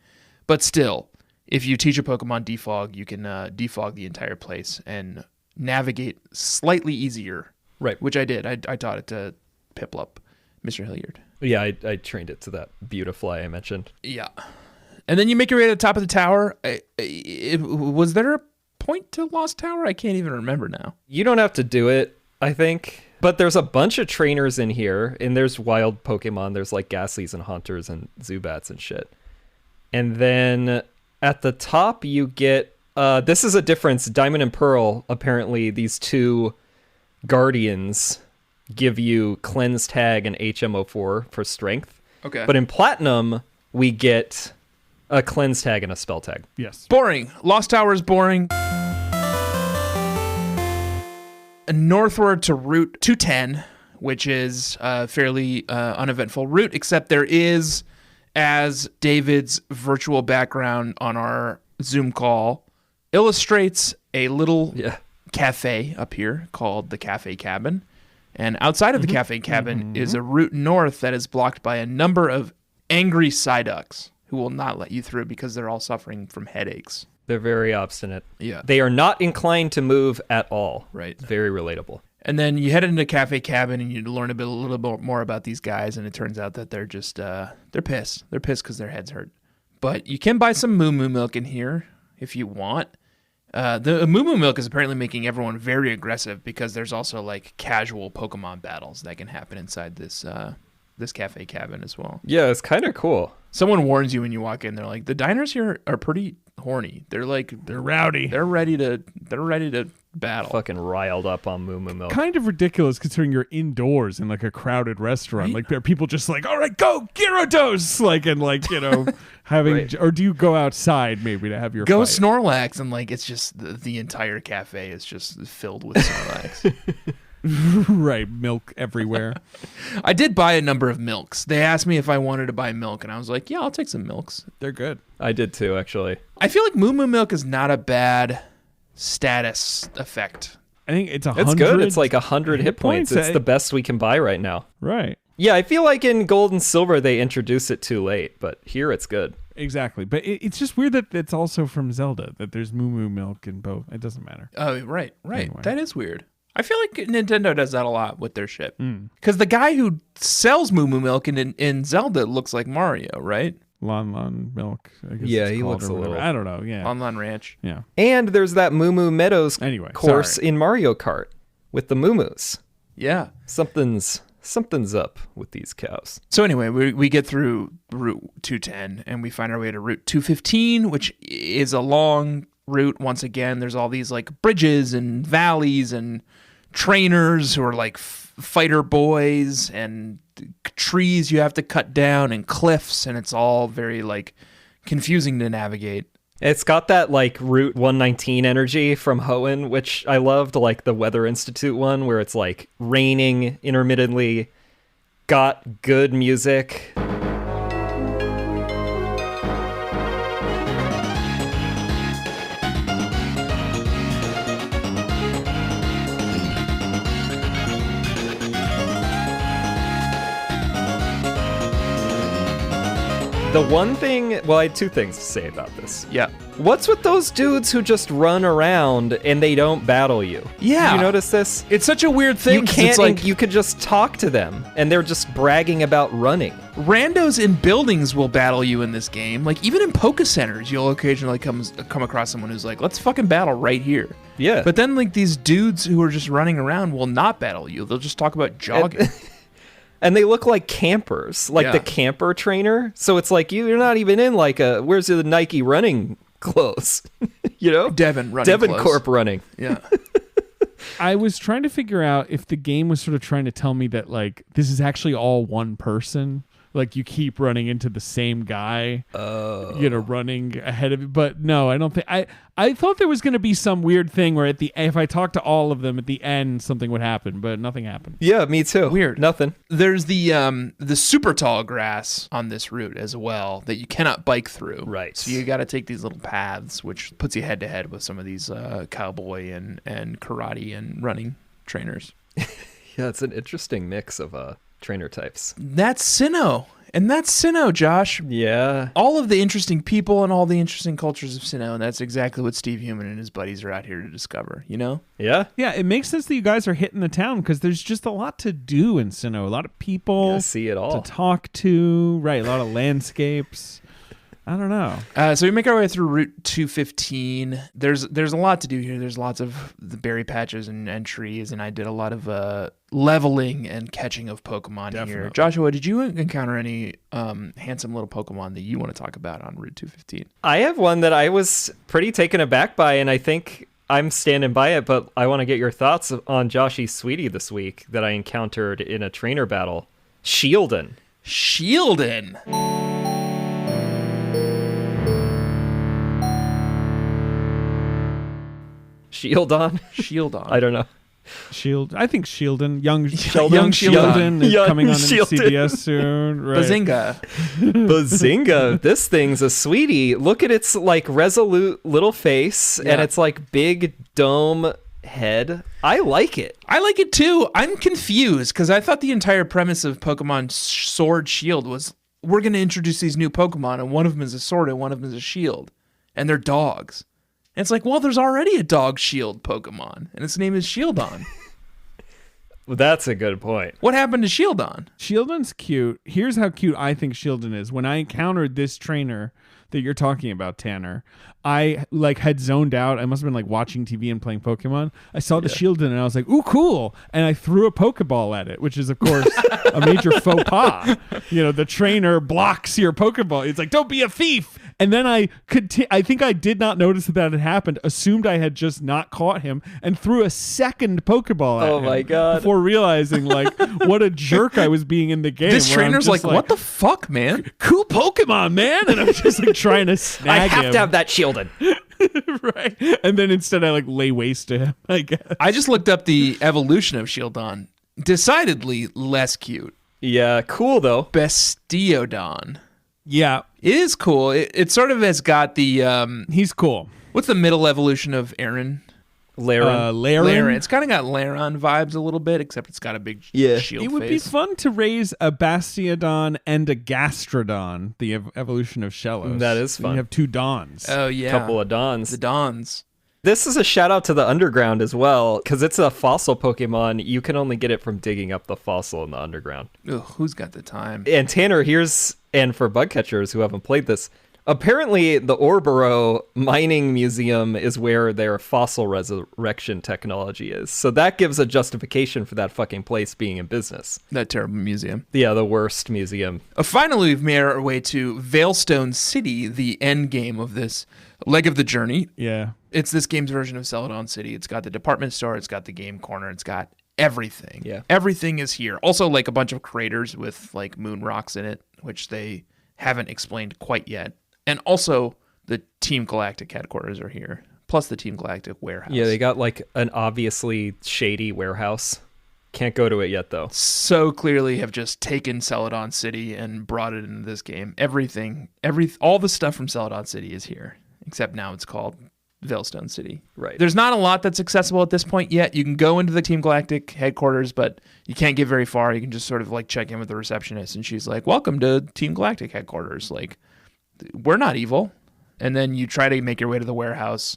But still, if you teach a Pokemon defog, you can defog the entire place and navigate slightly easier. Right. Which I did. I taught it to Piplup, Mr. Hilliard. Yeah, I trained it to that Beautifly I mentioned. Yeah. And then you make your way to the top of the tower. Was there a point to Lost Tower? I can't even remember now. You don't have to do it, I think. But there's a bunch of trainers in here, and there's wild Pokemon. There's like Ghastlies and Haunters and Zubats and shit. And then at the top, you get... this is a difference. Diamond and Pearl, apparently, these two Guardians give you Cleanse Tag and HM04 for strength. Okay. But in Platinum, we get a Cleanse Tag and a Spell Tag. Yes. Boring. Lost Tower is boring. Northward to Route 210, which is a fairly uneventful route, except there is, as David's virtual background on our Zoom call illustrates, a little cafe up here called the Cafe Cabin. And outside of the Cafe Cabin is a route north that is blocked by a number of angry Psyducks who will not let you through because they're all suffering from headaches. They're very obstinate. Yeah. They are not inclined to move at all. Right. Very relatable. And then you head into Cafe Cabin and you learn a little bit more about these guys, and it turns out that they're just they're pissed. They're pissed because their heads hurt. But you can buy some Moomoo Milk in here if you want. The Moomoo Milk is apparently making everyone very aggressive because there's also like casual Pokemon battles that can happen inside this cafe cabin as well. Yeah, it's kind of cool. Someone warns you when you walk in. They're like, the diners here are pretty horny. They're rowdy. They're ready to battle. Fucking riled up on Moomoo Milk. Kind of ridiculous considering you're indoors in like a crowded restaurant. Right? Like there are people just like, all right, go Gyarados, like and like having Right. or do you go outside maybe to have your Go fight? Snorlax, and like it's just the entire cafe is just filled with Snorlax. Right, milk everywhere. I did buy a number of milks. They asked me if I wanted to buy milk, and I was like, yeah, I'll take some milks. They're good. I did too, actually. I feel like Moomoo Milk is not a bad status effect. I think it's 100. It's good. It's like 100 hit points. It's the best we can buy right now. Right. Yeah, I feel like in Gold and Silver they introduced it too late, but here it's good. Exactly. But it's just weird that it's also from Zelda, that there's Moomoo Milk in both. It doesn't matter. Oh, right. Anyway. That is weird. I feel like Nintendo does that a lot with their shit. Because the guy who sells Moomoo Milk in Zelda looks like Mario, right? Lon Milk. I guess Yeah, it's he called, looks or a whatever. little- I don't know. Yeah. On Lon Ranch. Yeah. And there's that Moomoo Meadows Anyway, course sorry. in Mario Kart with the Moomoos. Yeah. Something's up with these cows. So anyway, we get through Route 210, and we find our way to Route 215, which is a long route. Once again, there's all these like bridges and valleys and trainers who are like fighter boys and trees you have to cut down and cliffs, and it's all very like confusing to navigate. It's got that like Route 119 energy from Hoenn, which I loved, like the Weather Institute one where it's like raining intermittently, got good music. The one thing, well, I had two things to say about this. Yeah. What's with those dudes who just run around and they don't battle you? Yeah. Did you notice this? It's such a weird thing. You 'cause can't, it's like you could just talk to them and they're just bragging about running. randos in buildings will battle you in this game. Like even in Poké Centers, you'll occasionally come across someone who's like, let's fucking battle right here. Yeah. But then like these dudes who are just running around will not battle you. They'll just talk about jogging. And they look like campers, like Yeah. the camper trainer. So it's like you're not even in like where's the Nike running clothes? You know? Devon running Devon clothes. Corp running. Yeah. I was trying to figure out if the game was sort of trying to tell me that like this is actually all one person. Like you keep running into the same guy, running ahead of it. But no, I don't think I thought there was going to be some weird thing where if I talked to all of them at the end, something would happen, but nothing happened. Yeah, me too. Weird. Nothing. There's the super tall grass on this route as well that you cannot bike through. Right. So you got to take these little paths, which puts you head to head with some of these cowboy and karate and running trainers. Yeah, it's an interesting mix of trainer types. That's Sinnoh. And that's Sinnoh, Josh. Yeah. All of the interesting people and all the interesting cultures of Sinnoh, and that's exactly what Steve Human and his buddies are out here to discover, you know? Yeah. Yeah, it makes sense that you guys are hitting the town because there's just a lot to do in Sinnoh. A lot of people Yeah, see it all. to talk to, right? A lot of landscapes. I don't know. So we make our way through Route 215. There's a lot to do here. There's lots of the berry patches and trees, and I did a lot of leveling and catching of Pokemon here. Definitely. Joshua, did you encounter any handsome little Pokemon that you want to talk about on Route 215? I have one that I was pretty taken aback by, and I think I'm standing by it, but I want to get your thoughts on Joshy's Sweetie this week that I encountered in a trainer battle. Shieldon. Shieldon. Shieldon? Shieldon. I don't know. I think Shieldon, young Sheldon. Shieldon is Young coming on Shieldon. CBS soon. Right? Bazinga. Bazinga. This thing's a sweetie. Look at its like resolute little face and Yeah. its like big dome head. I like it. I like it too. I'm confused because I thought the entire premise of Pokemon Sword Shield was we're going to introduce these new Pokemon and one of them is a sword and one of them is a shield. And they're dogs. And it's like, well, there's already a dog shield Pokemon and its name is Shieldon. Well, that's a good point. What happened to Shieldon? Shieldon's cute. Here's how cute I think Shieldon is. When I encountered this trainer that you're talking about, Tanner, I had zoned out. I must have been watching TV and playing Pokemon. I saw the Shieldon and I was like, ooh, cool. And I threw a Pokeball at it, which is, of course, a major faux pas. The trainer blocks your Pokeball. It's like, don't be a thief. And then I think I did not notice that had happened, assumed I had just not caught him, and threw a second Pokeball at him. Oh my God. Before realizing what a jerk I was being in the game. This trainer's like, what the fuck, man? Cool Pokemon, man. And I'm just trying to snag I have him. to have that Shieldon. Right. And then instead I lay waste to him, I guess. I just looked up the evolution of Shieldon. Decidedly less cute. Yeah, cool though. Bestiodon. Yeah. It is cool. It sort of has got the He's cool. what's the middle evolution of Aaron? Laren. Laren. It's kind of got Laron vibes a little bit, except it's got a big shield It would be face. fun to raise a Bastiodon and a Gastrodon, the evolution of Shellos. That is fun. You have two Dons. Oh yeah, Couple of Dons. the Dons. This is a shout out to the underground as well, because it's a fossil Pokemon. You can only get it from digging up the fossil in the underground. Ugh, who's got the time? And Tanner, and for bug catchers who haven't played this, apparently the Orboro mining museum is where their fossil resurrection technology is. So that gives a justification for that fucking place being in business. That terrible museum. Yeah, the worst museum. Finally, we've made our way to Veilstone City, the end game of this leg of the journey. Yeah. It's this game's version of Celadon City. It's got the department store, it's got the game corner, it's got everything. Yeah. Everything is here. Also, a bunch of craters with moon rocks in it, which they haven't explained quite yet. And also, the Team Galactic headquarters are here, plus the Team Galactic warehouse. Yeah, they got an obviously shady warehouse. Can't go to it yet, though. So clearly have just taken Celadon City and brought it into this game. All the stuff from Celadon City is here, except now it's called Veilstone City. Right. There's not a lot that's accessible at this point yet. You can go into the Team Galactic headquarters, but you can't get very far. You can just sort of check in with the receptionist, and she's like, "Welcome to Team Galactic headquarters." We're not evil. And then you try to make your way to the warehouse,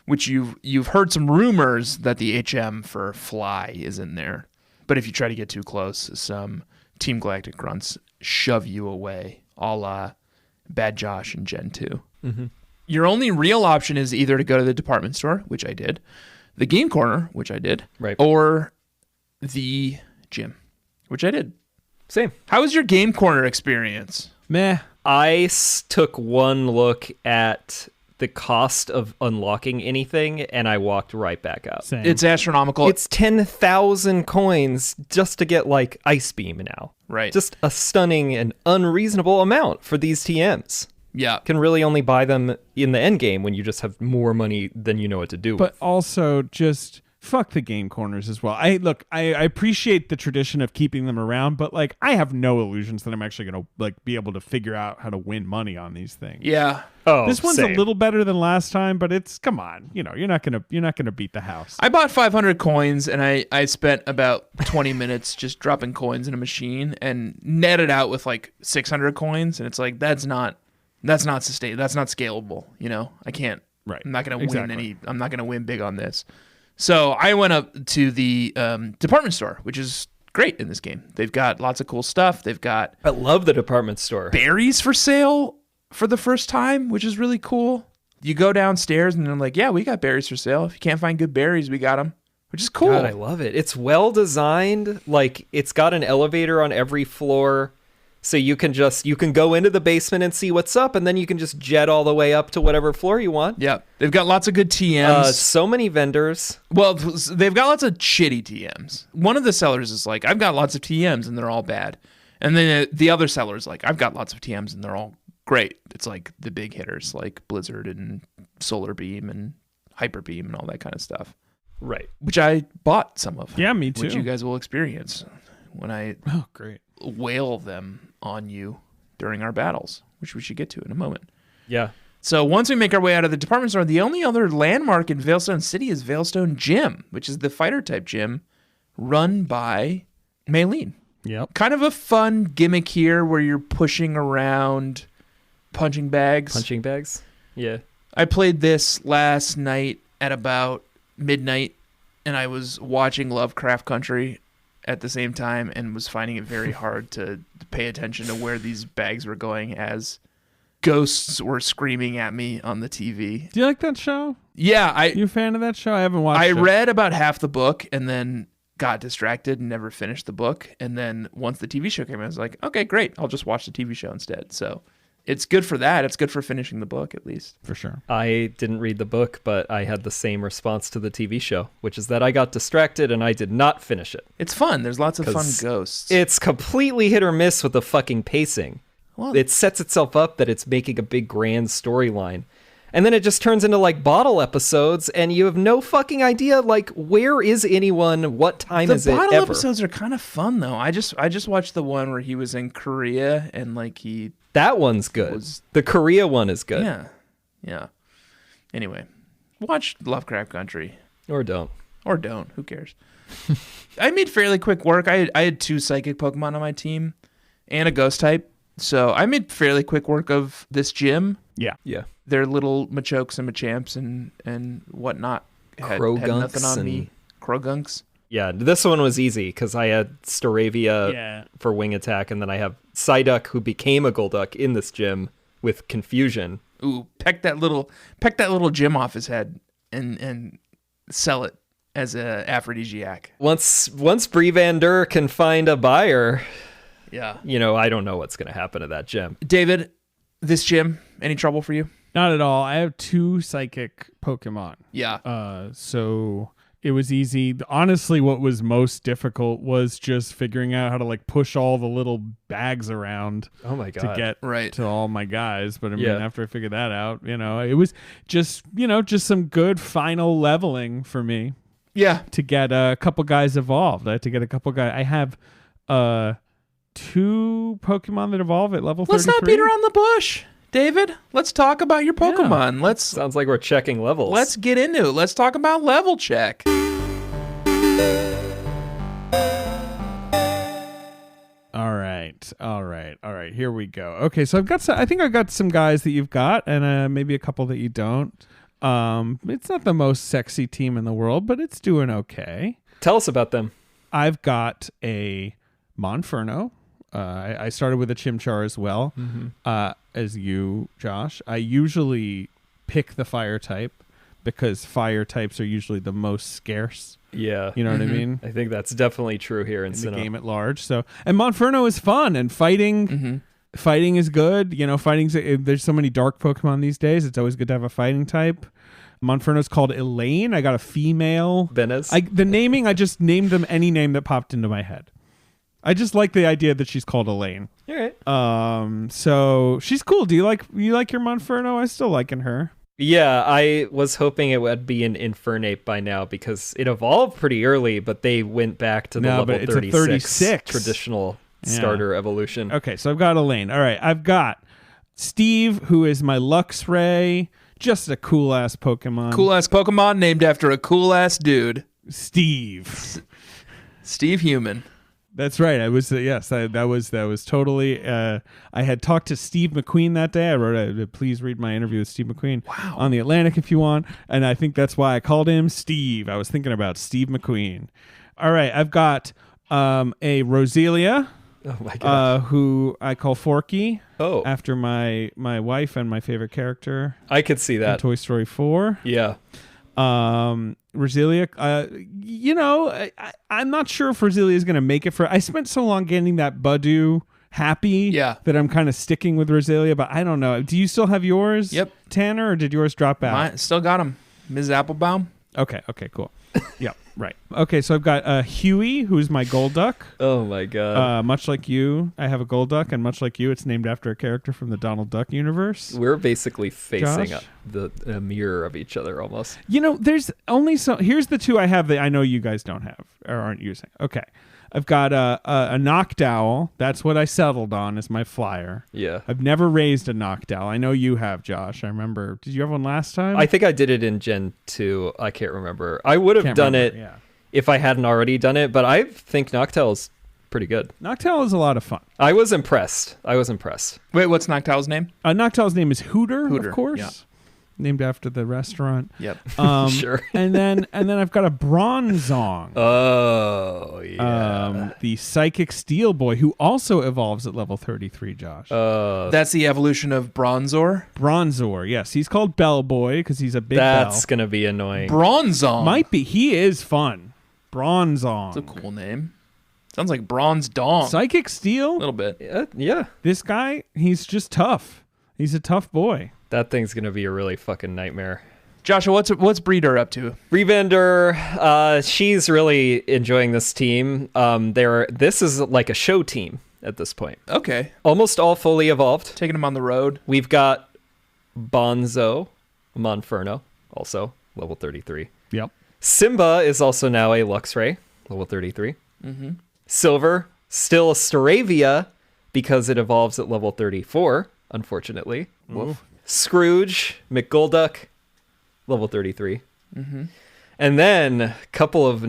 which you've heard some rumors that the HM for Fly is in there. But if you try to get too close, some Team Galactic grunts shove you away, a la Bad Josh and Gen 2. Mm-hmm. Your only real option is either to go to the department store, which I did, the game corner, which I did, right, or the gym, which I did. Same. How was your game corner experience? Meh. I took one look at the cost of unlocking anything, and I walked right back out. Same. It's astronomical. It's 10,000 coins just to get Ice Beam now. Right. Just a stunning and unreasonable amount for these TMs. Yeah. Can really only buy them in the end game when you just have more money than you know what to do But with. also just fuck the game corners as well. I appreciate the tradition of keeping them around, but I have no illusions that I'm actually going to be able to figure out how to win money on these things. Yeah. Oh, This one's same. a little better than last time, but come on, you're not gonna beat the house. I bought 500 coins, and I spent about 20 minutes just dropping coins in a machine and netted out with 600 coins, and it's that's not sustainable. That's not scalable. I can't. Right. I'm not gonna Exactly. win I'm not gonna win big on this. So I went up to the department store, which is great in this game. They've got lots of cool stuff. They've got I love the department store. berries for sale for the first time, which is really cool. You go downstairs and they're like, yeah, we got berries for sale. If you can't find good berries, we got them, which is cool. God, I love it. It's well designed. It's got an elevator on every floor. So you can go into the basement and see what's up, and then you can just jet all the way up to whatever floor you want. Yeah, they've got lots of good TMs. So many vendors. Well, they've got lots of shitty TMs. One of the sellers is like, I've got lots of TMs and they're all bad. And then the other seller's like, I've got lots of TMs and they're all great. It's the big hitters like Blizzard and Solar Beam and Hyper Beam and all that kind of stuff. Right. Which I bought some of. Yeah, me too. Which you guys will experience when I Oh, great. wail them on you during our battles, which we should get to in a moment. Yeah. So once we make our way out of the department store, the only other landmark in Veilstone City is Veilstone Gym, which is the fighter type gym run by Maylene. Yep. Kind of a fun gimmick here where you're pushing around punching bags. Punching bags. Yeah. I played this last night at about midnight, and I was watching Lovecraft Country at the same time and was finding it very hard to pay attention to where these bags were going as ghosts were screaming at me on the TV. Do you like that show? Yeah, You a fan of that show? I haven't watched I it. read about half the book and then got distracted and never finished the book. And then once the TV show came out, I was like, okay, great. I'll just watch the TV show instead. So it's good for that. It's good for finishing the book, at least. For sure. I didn't read the book, but I had the same response to the TV show, which is that I got distracted and I did not finish it. It's fun. There's lots of fun 'Cause ghosts. It's completely hit or miss with the fucking pacing. Well- It sets itself up that it's making a big grand storyline. And then it just turns into like bottle episodes, and you have no fucking idea, like, where is anyone? What time is it The bottle ever? episodes are kind of fun, though. I just watched the one where he was in Korea and like he That one's good. The Korea one is good. Yeah. Anyway, watch Lovecraft Country. Or don't. Or don't. Who cares? I made fairly quick work. I had 2 psychic Pokemon on my team and a ghost type. So I made fairly quick work of this gym. Yeah. Yeah. Their little Machokes and Machamps and whatnot had Krogunks nothing on me. and- Krogunks. Yeah, this one was easy because I had Staravia for wing attack, and then I have Psyduck, who became a Golduck in this gym with Confusion. Ooh, peck that little gym off his head and sell it as a aphrodisiac. Once Bree Van Durr can find a buyer, Yeah. I don't know what's going to happen to that gym. David, this gym, any trouble for you? Not at all. I have 2 psychic Pokemon. Yeah. So it was easy. Honestly, what was most difficult was just figuring out how to like push all the little bags around Oh my to god. get Right. to all my guys. But I mean, Yeah. after I figured that out, it was just some good final leveling for me Yeah. to get a couple guys evolved. I had to get a couple guys. I have 2 Pokemon that evolve at level 33. Let's not beat around the bush, David. Let's talk about your Pokemon. Sounds like we're checking levels. Let's get into it. Let's talk about level check. All right. Here we go. Okay, so I think I've got some guys that you've got, and maybe a couple that you don't. It's not the most sexy team in the world, but it's doing okay. Tell us about them. I've got a Monferno. I started with a Chimchar as well, as you, Josh. I usually pick the fire type because fire types are usually the most scarce. Yeah. You know what I mean? I think that's definitely true here in In the Sinnoh. game at large. So, and Monferno is fun, and fighting is good. There's so many dark Pokemon these days. It's always good to have a fighting type. Monferno's called Elaine. I got a female. Venice. The naming, I just named them any name that popped into my head. I just like the idea that she's called Elaine. All right. So she's cool. Do you like your Monferno? I still liking her. Yeah, I was hoping it would be an Infernape by now because it evolved pretty early, but they went back to the No, level but it's a 36 36. traditional starter evolution. Okay, so I've got Elaine. All right, I've got Steve, who is my Luxray. Just a cool ass Pokemon. Cool ass Pokemon named after a cool ass dude. Steve. Steve Human. That's right. I was that was totally. I had talked to Steve McQueen that day. I wrote please read my interview with Steve McQueen on the Atlantic if you want, and I think that's why I called him Steve. I was thinking about Steve McQueen. All right, I've got a Roselia, Oh my god. who I call Forky Oh, after my wife and my favorite character I could see in that. Toy Story 4. Yeah. Roselia, I'm not sure if Roselia is going to make it for. I spent so long getting that Badoo happy that I'm kind of sticking with Roselia, but I don't know. Do you still have yours? Yep. Tanner, or did yours drop out? Mine, still got him. Ms. Applebaum. Okay, cool. Yep, right. Okay, so I've got Huey, who's my Golduck. Oh my god. Much like you, I have a Golduck, and much like you, it's named after a character from the Donald Duck universe. We're basically facing Josh? a mirror of each other almost. There's only so. Here's the 2 I have that I know you guys don't have or aren't using. Okay, I've got a Noctowl. That's what I settled on as my flyer. Yeah. I've never raised a Noctowl. I know you have, Josh. I remember. Did you have one last time? I think I did it in Gen 2. I can't remember. I would have Can't done remember, it yeah. if I hadn't already done it, but I think Noctowl's pretty good. Noctowl is a lot of fun. I was impressed. Wait, what's Noctowl's name? Noctowl's name is Hooter, Hooter, of course. yeah. named after the restaurant. Yep. Sure. And then I've got a Bronzong. Oh, yeah. The Psychic Steel Boy, who also evolves at level 33, Josh. That's the evolution of Bronzor. Bronzor, yes. He's called Bell Boy because he's a big That's bell. going to be annoying. Bronzong. Might be. He is fun. Bronzong. That's a cool name. Sounds like Bronze Dong. Psychic A Steel? little bit. Yeah. This guy, he's just tough. He's a tough boy. That thing's going to be a really fucking nightmare. Joshua, what's Breeder up to? Bree, she's really enjoying this team. This is like a show team at this point. Okay. Almost all fully evolved. Taking him on the road. We've got Bonzo Monferno, also level 33. Yep. Simba is also now a Luxray, level 33. Silver, still a Staravia because it evolves at level 34, unfortunately. Woof. Scrooge, McGolduck, level 33. And then a couple of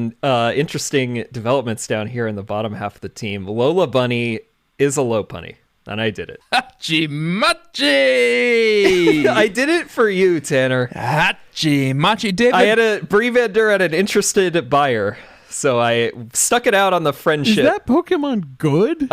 interesting developments down here in the bottom half of the team. Lola Bunny is a Lopunny, and I did it. Hachi Machi! I did it for you, Tanner. Hachi Machi. David. I had a Bree vendor at an interested buyer, so I stuck it out on the Is friendship. that Pokemon good?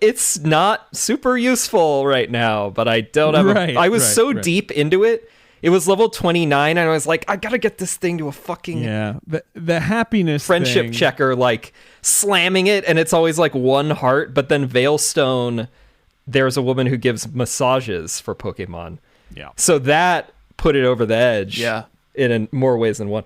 It's not super useful right now, but I don't have I was so deep into it. It was level 29, and I was like, I gotta get this thing to a fucking yeah. The happiness friendship thing. checker, like slamming it, and it's always like 1 heart, but then Veilstone, there's a woman who gives massages for Pokemon. Yeah. So that put it over the edge. Yeah. In more ways than one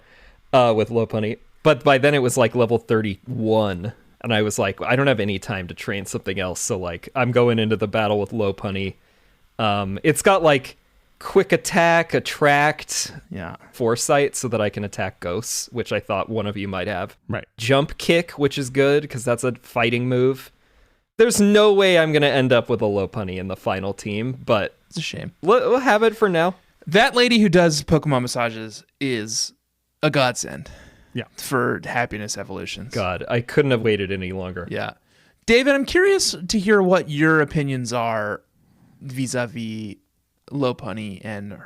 with Lopunny. But by then it was like level 31. And I was like, I don't have any time to train something else. So like I'm going into the battle with Lopunny. It's got like quick attack, attract, Yeah. foresight so that I can attack ghosts, which I thought one of you might have. Right. Jump kick, which is good because that's a fighting move. There's no way I'm going to end up with a Lopunny in the final team, but It's a shame. we'll have it for now. That lady who does Pokemon massages is a godsend. Yeah. For happiness evolutions. God, I couldn't have waited any longer. Yeah. David, I'm curious to hear what your opinions are vis-a-vis Lopunny and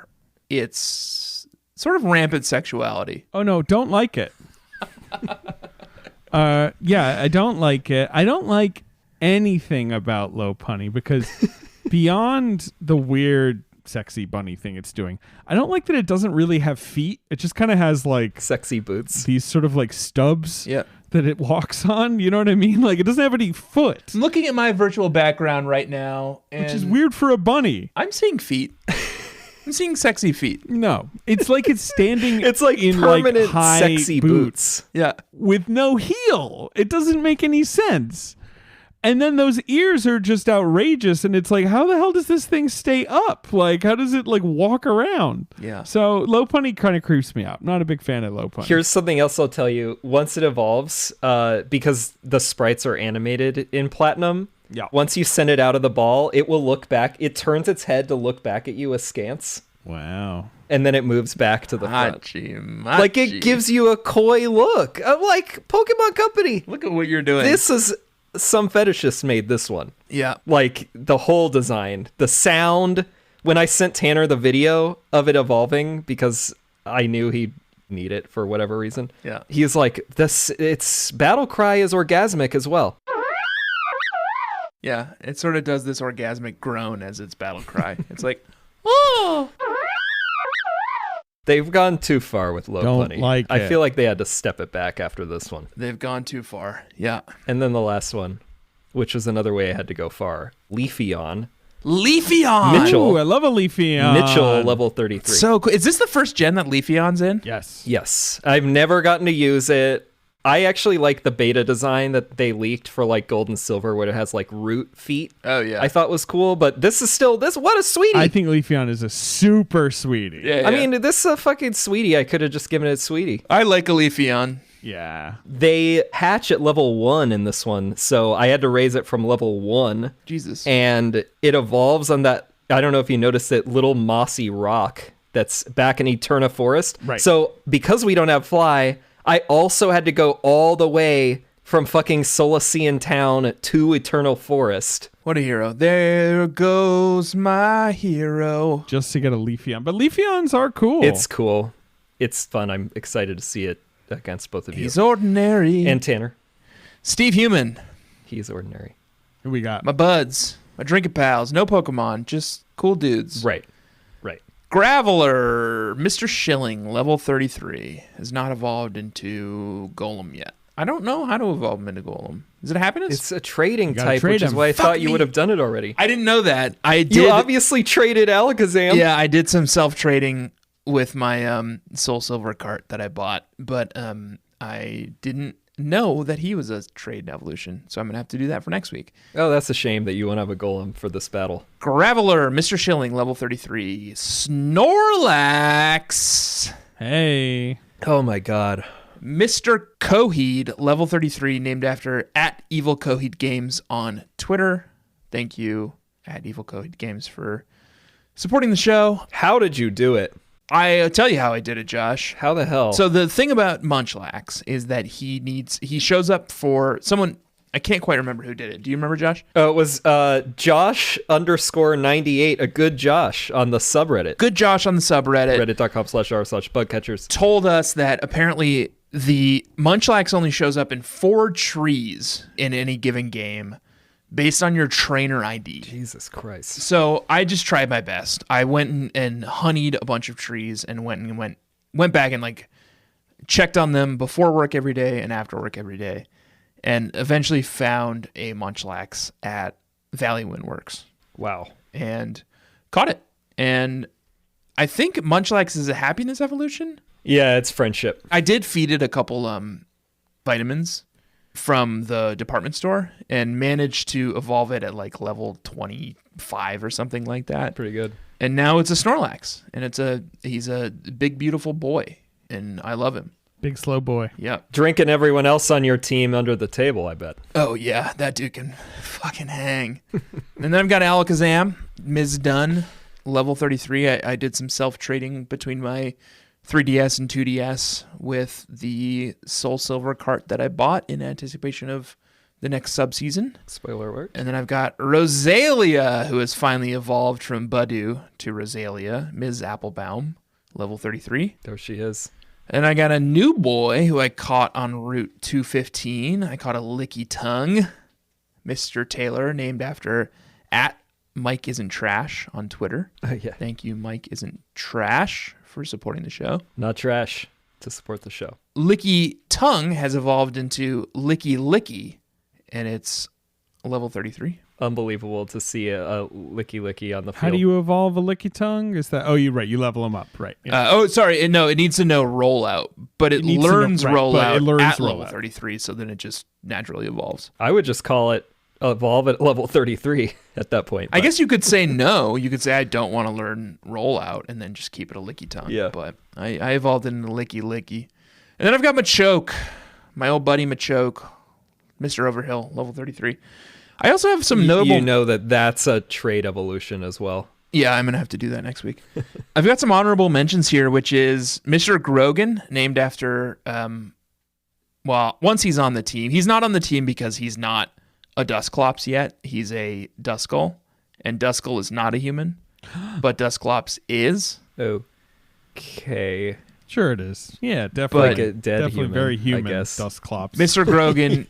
its sort of rampant sexuality. Oh no, don't like it. Yeah, I don't like it. I don't like anything about Lopunny because beyond the weird sexy bunny thing it's doing, I don't like that it doesn't really have feet. It just kind of has like Sexy boots. these sort of like stubs Yeah. that it walks on. You know what I mean? Like it doesn't have any foot, I'm looking at my virtual background right now, and which is weird for a bunny. I'm seeing feet. I'm seeing sexy feet. No, it's like it's standing. It's like in permanent like high sexy boots. Yeah. with no heel. It doesn't make any sense. And then those ears are just outrageous, and it's like, how the hell does this thing stay up? Like, how does it like walk around? Yeah. So Lopunny kind of creeps me out. Not a big fan of Lopunny. Here's something else I'll tell you. Once it evolves, because the sprites are animated in Platinum, Yeah. once you send it out of the ball, it will look back. It turns its head to look back at you askance, Wow. and then it moves back to the front. Hachi Machi. Like, it gives you a coy look. I'm like, Pokemon Company, Look at what you're doing. this is... Some fetishists made this one. Yeah. Like, the whole design. The sound. When I sent Tanner the video of it evolving, because I knew he'd need it for whatever reason. Yeah. He's like, its battle cry is orgasmic as well. Yeah. It sort of does this orgasmic groan as its battle cry. It's like, oh. They've gone too far with Don't Lopunny. like I it. feel like they had to step it back after this one. They've gone too far. Yeah. And then the last one, which was another way I had to go far. Leafeon. Leafeon. Mitchell. Ooh, I love a Leafeon. Mitchell, level 33. So cool. Is this the first gen that Leafeon's in? Yes. Yes. I've never gotten to use it. I actually like the beta design that they leaked for like Gold and Silver where it has like root feet. Oh, yeah. I thought was cool, but this is still what a sweetie. I think Leafeon is a super sweetie. Yeah, I yeah. mean, this is a fucking sweetie. I could have just given it sweetie. I like a Leafeon. Yeah. They hatch at level 1 in this one, so I had to raise it from level 1. Jesus. And it evolves on that, I don't know if you noticed it, little mossy rock that's back in Eterna Forest. Right. So because we don't have fly, I also had to go all the way from fucking Solaceon Town to Eternal Forest. What a hero. There goes my hero. Just to get a Leafeon. But Leafeons are cool. It's cool. It's fun. I'm excited to see it against both of you. He's ordinary. And Tanner. Steve Human. He's ordinary. Who we got? My buds. My drinking pals. No Pokemon. Just cool dudes. Right. Graveler. Mr. Schilling, level 33. Has not evolved into Golem yet. I don't know how to evolve him into Golem. Is it Happiness? It's a trading gotta type, trade which is him. why I Fuck thought you me. would have done it already. I didn't know that. I did. You obviously traded Alakazam. Yeah, I did some self-trading with my Soul Silver cart that I bought, but I didn't know that he was a trade evolution, so I'm going to have to do that for next week. Oh, that's a shame that you won't have a Golem for this battle. Graveler, Mr. Schilling, level 33. Snorlax. Hey. Oh my god. Mr. Coheed, level 33, named after @EvilCoheedGames on Twitter. Thank you, @EvilCoheedGames, for supporting the show. How did you do it? I'll tell you how I did it, Josh. How the hell? So the thing about Munchlax is that he shows up for someone. I can't quite remember who did it. Do you remember, Josh? it was Josh_98, a good Josh on the subreddit. Good Josh on the subreddit Reddit.com/r/bugcatchers. told us that apparently the Munchlax only shows up in 4 trees in any given game based on your trainer ID. Jesus Christ. So I just tried my best. I went and honeyed a bunch of trees and went back and like checked on them before work every day and after work every day, and eventually found a Munchlax at Valley Windworks Wow. and caught it. And I think Munchlax is a happiness evolution. Yeah, it's friendship. I did feed it a couple vitamins from the department store and managed to evolve it at like level 25 or something like that. Pretty good. And now it's a Snorlax, and he's a big beautiful boy, and I love him. Big slow boy. Yeah. Drinking everyone else on your team under the table, I bet. Oh yeah, that dude can fucking hang. And then I've got Alakazam, Ms. Dunn, level 33. I did some self-trading between my 3DS and 2DS with the Soul Silver cart that I bought in anticipation of the next subseason. Spoiler alert. And then I've got Rosalia, who has finally evolved from Budew to Rosalia, Ms. Applebaum, level 33. There she is. And I got a new boy who I caught on Route 215. I caught a Licky Tongue, Mr. Taylor, named after @MikeIsn'tTrash on Twitter. Yeah. Thank you, Mike Isn't Trash, for supporting the show. Not trash to support the show. Licky Tongue has evolved into Licky Licky, and it's level 33. Unbelievable to see a licky on the field. How do you evolve a Licky Tongue? Is that? Oh, you're right. You level them up, right? Yeah. It needs to know rollout, but it needs to know- learns right, but rollout it learns at level rollout. 33, so then it just naturally evolves. I would just call it evolve at level 33 at that point. I but- guess you could say no. You could say I don't want to learn rollout and then just keep it a Licky Tongue. Yeah. But I evolved into Licky Licky. And then I've got Machoke, my old buddy Machoke, Mr. Overhill, level 33. I also have some notable... You know that's a trade evolution as well. Yeah, I'm going to have to do that next week. I've got some honorable mentions here, which is Mr. Grogan, named after... once he's on the team. He's not on the team because he's not a Dusclops yet. He's a Duskull, and Duskull is not a human, but Dusclops is. Okay. Sure, it is. Yeah, definitely. Like a dead definitely human, very human. I guess. Dusclops. Mr. Grogan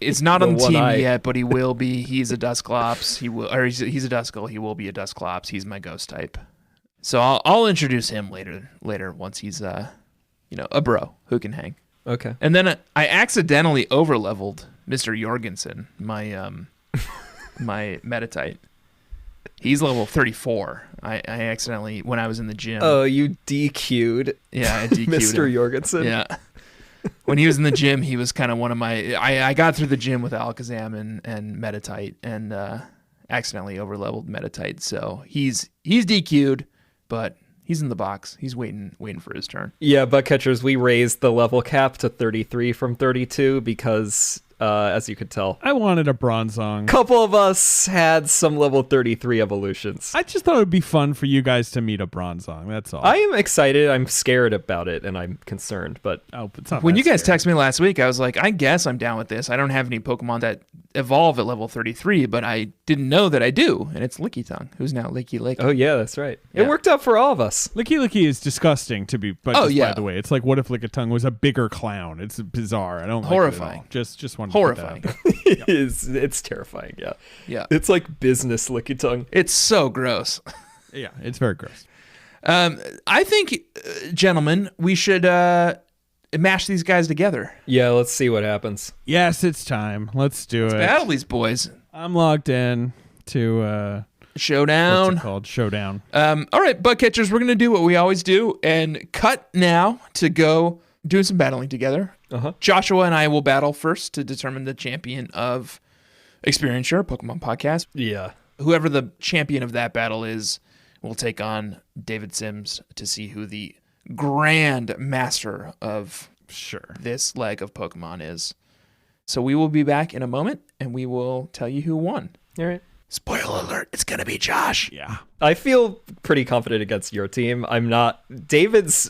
is not The on the one team eye. yet, but he will be. He's a Dusclops. He's a Duskull. He will be a Dusclops. He's my ghost type. So I'll introduce him later once he's a bro who can hang. Okay. And then I accidentally overleveled Mr. Jorgensen, my my Metatite. He's level 34. I accidentally, when I was in the gym. Oh, you DQ'd Yeah, I DQ'd Mr. him. Jorgensen. Yeah. When he was in the gym, he was kind of one of my... I got through the gym with Alakazam and Metatite and accidentally overleveled Metatite. So he's DQ'd, but he's in the box. He's waiting for his turn. Yeah, Bugcatchers, we raised the level cap to 33 from 32 because, as you could tell, I wanted a Bronzong. a couple of us had some level 33 evolutions. I just thought it would be fun for you guys to meet a Bronzong. That's all. I am excited. I'm scared about it, and I'm concerned. But it's not When that you guys scary. texted me last week, I was like, I guess I'm down with this. I don't have any Pokemon that evolve at level 33, but I didn't know that I do, and it's Licky Tongue, who's now Licky Licky. Oh yeah, that's right. Yeah. It worked out for all of us. Licky Licky is disgusting to be, but Oh, just yeah. by the way, it's like what if Lickitung was a bigger clown? It's bizarre. I don't like Horrifying. it at all. Just wanted Horrifying. to put that out there. It's terrifying. Yeah. Yeah. It's like business licky tongue. It's so gross. Yeah, it's very gross. I think, gentlemen, we should mash these guys together. Yeah, let's see what happens. Yes, it's time. Let's do it. Battle these boys. I'm logged in to what's Showdown. it called? Showdown. All right, bug catchers, we're going to do what we always do and cut now to go do some battling together. Uh-huh. Joshua and I will battle first to determine the champion of Experience Share Pokemon Podcast. Yeah. Whoever the champion of that battle is will take on David Sims to see who the grand master of this leg of Pokemon is. So we will be back in a moment, and we will tell you who won. All right. Spoiler alert, it's going to be Josh. Yeah. I feel pretty confident against your team. I'm not.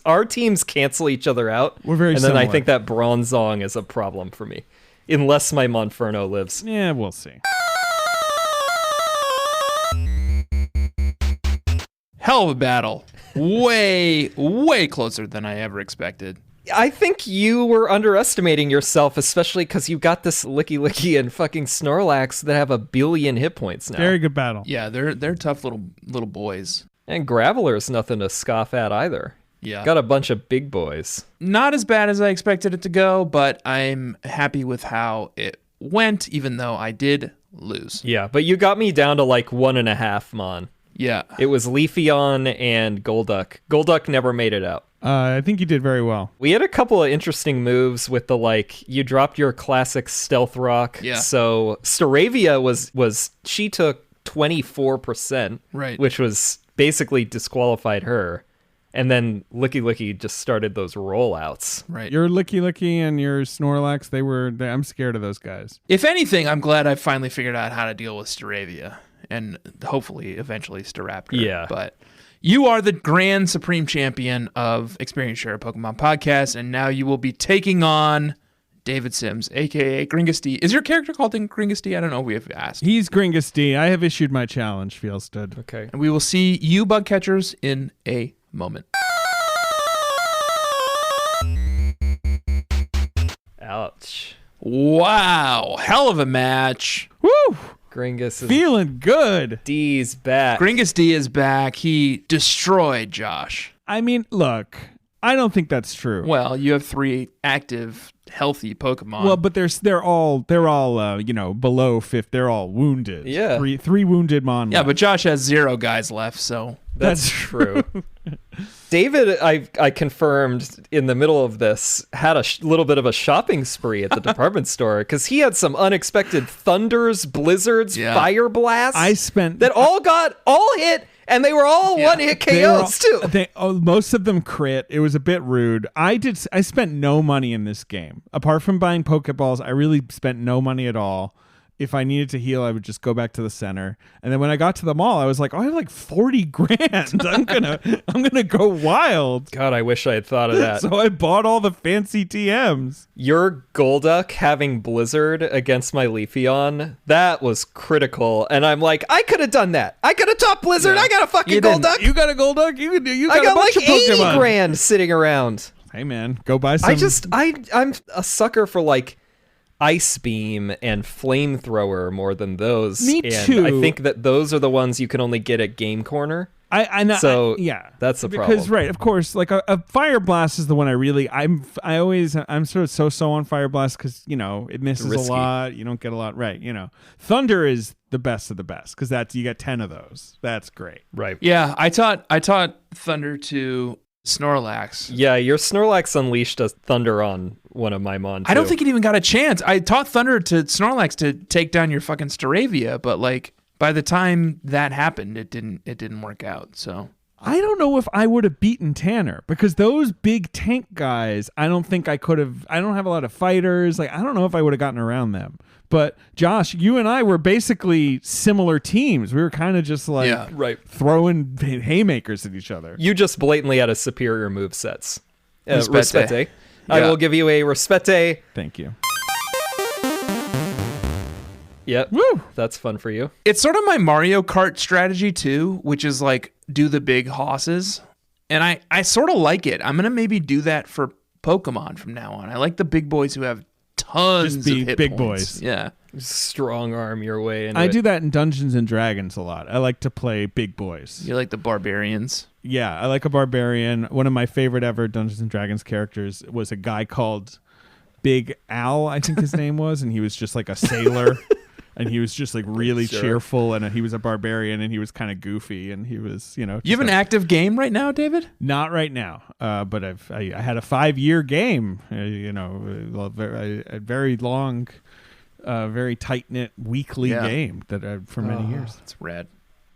Our teams cancel each other out. We're very And then I similar. think that Bronzong is a problem for me. Unless my Monferno lives. Yeah, we'll see. Hell of a battle. Way, way closer than I ever expected. I think you were underestimating yourself, especially because you got this Licky Licky and fucking Snorlax that have 1 billion hit points now. Very good battle. Yeah, they're tough little boys. And Graveler's nothing to scoff at either. Yeah. Got a bunch of big boys. Not as bad as I expected it to go, but I'm happy with how it went, even though I did lose. Yeah, but you got me down to like 1.5, Mon. Yeah. It was Leafeon and Golduck. Golduck never made it out. I think you did very well. We had a couple of interesting moves with the you dropped your classic Stealth Rock. Yeah. So Staravia she took 24%, Right. which was basically disqualified her. And then Licky Licky just started those rollouts. Right. Your Licky Licky and your Snorlax, I'm scared of those guys. If anything, I'm glad I finally figured out how to deal with Staravia and hopefully eventually Staraptor. Yeah. But you are the grand supreme champion of Experience Share Pokemon Podcast, and now you will be taking on David Sims, a.k.a. Gringus D. Is your character called Gringus D? I don't know if we have asked. He's Gringus D. I have issued my challenge, Veilstone. Okay. And we will see you bug catchers in a moment. Ouch. Wow. Hell of a match. Woo! Gringus is Feeling good. D's back. Gringus D is back. He destroyed Josh. I mean, look, I don't think that's true. Well, you have 3 active, healthy Pokemon. Well, but they're all below 5th. They're all wounded. Yeah. Three wounded mon. yeah, but Josh has 0 guys left, so That's true. David, I confirmed in the middle of this, had a little bit of a shopping spree at the department store because he had some unexpected thunders, blizzards, Yeah. fire blasts I spent that all hit, and they were all one-hit they were KOs too. most of them crit. It was a bit rude. I spent no money in this game. Apart from buying Pokeballs, I really spent no money at all. If I needed to heal, I would just go back to the center. And then when I got to the mall, I was like, oh, I have like 40 grand. I'm gonna go wild. God, I wish I had thought of that. So I bought all the fancy TMs. Your Golduck having Blizzard against my Leafeon, that was critical. And I'm like, I could have done that. I could have taught Blizzard. Yeah. I got a fucking You didn't. Golduck. You got a Golduck? You got I got a bunch like of Pokemon. 80 grand sitting around. Hey man, go buy some. I'm a sucker for like Ice Beam and Flamethrower more than those. Me and too. I think that those are the ones you can only get at Game Corner. Yeah, that's the because problem. right, of course, like a Fire Blast is the one I'm sort of so on Fire Blast because it misses Risky. a lot. You don't get a lot right. Thunder is the best of the best because you get 10 of those. That's great. Right. yeah, I taught Thunder to Snorlax. Yeah, your Snorlax unleashed a Thunder on one of my Mon. I don't too. think it even got a chance. I taught Thunder to Snorlax to take down your fucking Staravia, but like by the time that happened, it didn't work out. So I don't know if I would have beaten Tanner because those big tank guys, I don't think I could have. I don't have a lot of fighters. Like I don't know if I would have gotten around them. But Josh, you and I were basically similar teams. We were kind of just like Yeah. Right. throwing haymakers at each other. You just blatantly had a superior movesets. Respete. Respete. I Yeah. will give you a Respete. Thank you. Yep. Woo! That's fun for you. It's sort of my Mario Kart strategy too, which is like do the big hosses. And I sort of like it. I'm going to maybe do that for Pokemon from now on. I like the big boys who have tons Just be of hit big points. boys. Yeah. Strong arm your way into I it. do that in Dungeons and Dragons a lot. I like to play big boys. You like the barbarians. Yeah, I like a barbarian. One of my favorite ever Dungeons and Dragons characters was a guy called Big Al, I think his name was, and he was just like a sailor. And he was just like really Sure. cheerful, and he was a barbarian, and he was kind of goofy, and he was, You have an active game right now, David? not right now, but I had a 5-year game, a very long, very tight knit weekly Yeah. game that for many years. That's rad.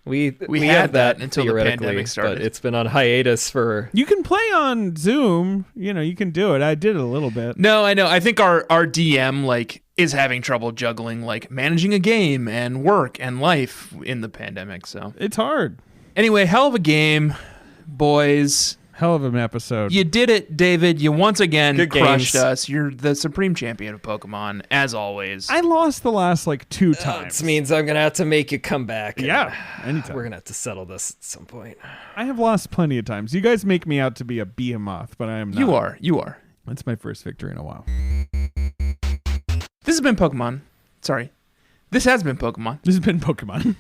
We had had that that until the theoretically, pandemic started. but it's been on hiatus for. You can play on Zoom, you can do it. I did it a little bit. No, I know. I think our DM like is having trouble juggling like managing a game and work and life in the pandemic. So It's hard. anyway, hell of a game, boys. Hell of an episode. You did it, David. You once again Good crushed games. us. You're the supreme champion of Pokemon, as always. I lost the last like 2 times. This means I'm gonna have to make you come back. Yeah, anytime. We're gonna have to settle this at some point. I have lost plenty of times. You guys make me out to be a behemoth, but I am not. You are. That's my first victory in a while. This has been Pokemon. Sorry. This has been Pokemon. This has been Pokemon.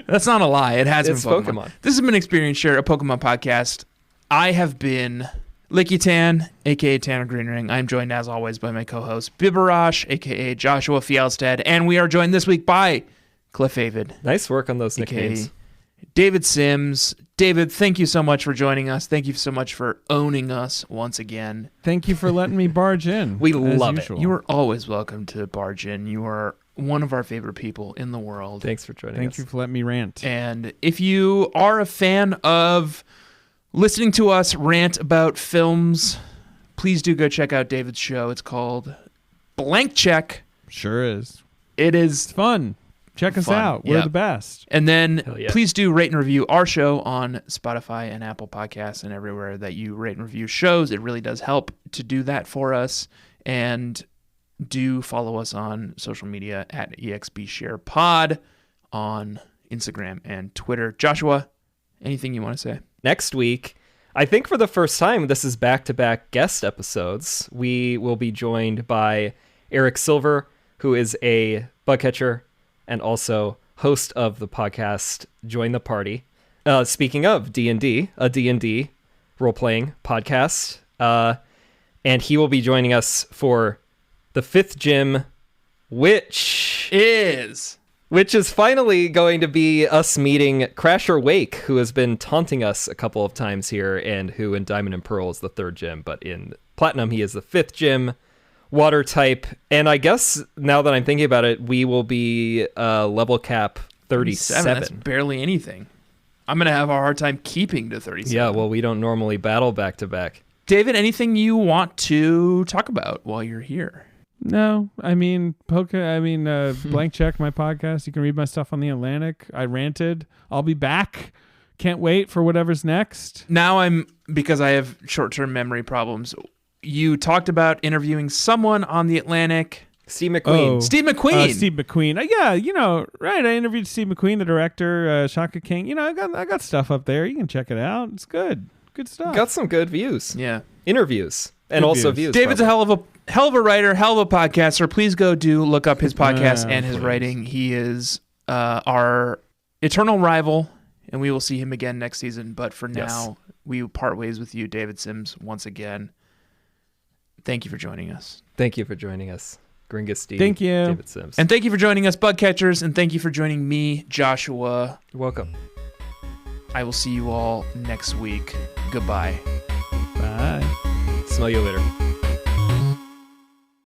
That's not a lie. It has It's been Pokemon. This has been Experience Share, a Pokemon podcast. I have been Licky Tan, a.k.a. Tanner Greenring. I'm joined, as always, by my co-host, Bibarash, a.k.a. Joshua Fjellstead. And we are joined this week by Cliff Avid, Nice work on those a.k.a. nicknames. David Sims. David, thank you so much for joining us. Thank you so much for owning us once again. Thank you for letting me barge in. We as love it. usual. You are always welcome to barge in. You are one of our favorite people in the world. Thanks for joining Thank us. you for letting me rant. And if you are a fan of listening to us rant about films, please do go check out David's show. It's called Blank Check. Sure is. It is. It's fun. Check us Fun. out. We're Yep. the best. And then Hell yeah. please do rate and review our show on Spotify and Apple Podcasts and everywhere that you rate and review shows. It really does help to do that for us. And do follow us on social media at EXPSharePod on Instagram and Twitter. Joshua, anything you want to say? Next week, I think for the first time, this is back-to-back guest episodes. We will be joined by Eric Silver, who is a bug catcher and also host of the podcast Join the Party. Speaking of D&D, a D&D role-playing podcast, and he will be joining us for the 5th gym, which is finally going to be us meeting Crasher Wake, who has been taunting us a couple of times here, and who in Diamond and Pearl is the 3rd gym, but in Platinum he is the 5th gym, water type. And I guess now that I'm thinking about it, we will be level cap 37. That's barely anything. I'm going to have a hard time keeping to 37. Yeah, well, we don't normally battle back to back. David, anything you want to talk about while you're here? No, I mean, Blank Check, my podcast. You can read my stuff on The Atlantic. I ranted. I'll be back. Can't wait for whatever's next. Now because I have short-term memory problems, you talked about interviewing someone on The Atlantic. Steve McQueen. Oh. Steve McQueen. Steve McQueen. Yeah, right. I interviewed Steve McQueen, the director, Shaka King. I got stuff up there. You can check it out. It's good. Good stuff. Got some good views. Yeah. Interviews. And Good also views. views. David's probably. a hell of a writer, hell of a podcaster. Please go look up his podcast and his please. writing. He is our eternal rival, and we will see him again next season. But for now, we part ways with you, David Sims, once again. Thank you for joining us. Thank you for joining us. Gringus D. Thank you. David Sims. And thank you for joining us, Bug Catchers, and thank you for joining me, Joshua. You're welcome. I will see you all next week. Goodbye. Bye. Smell you later.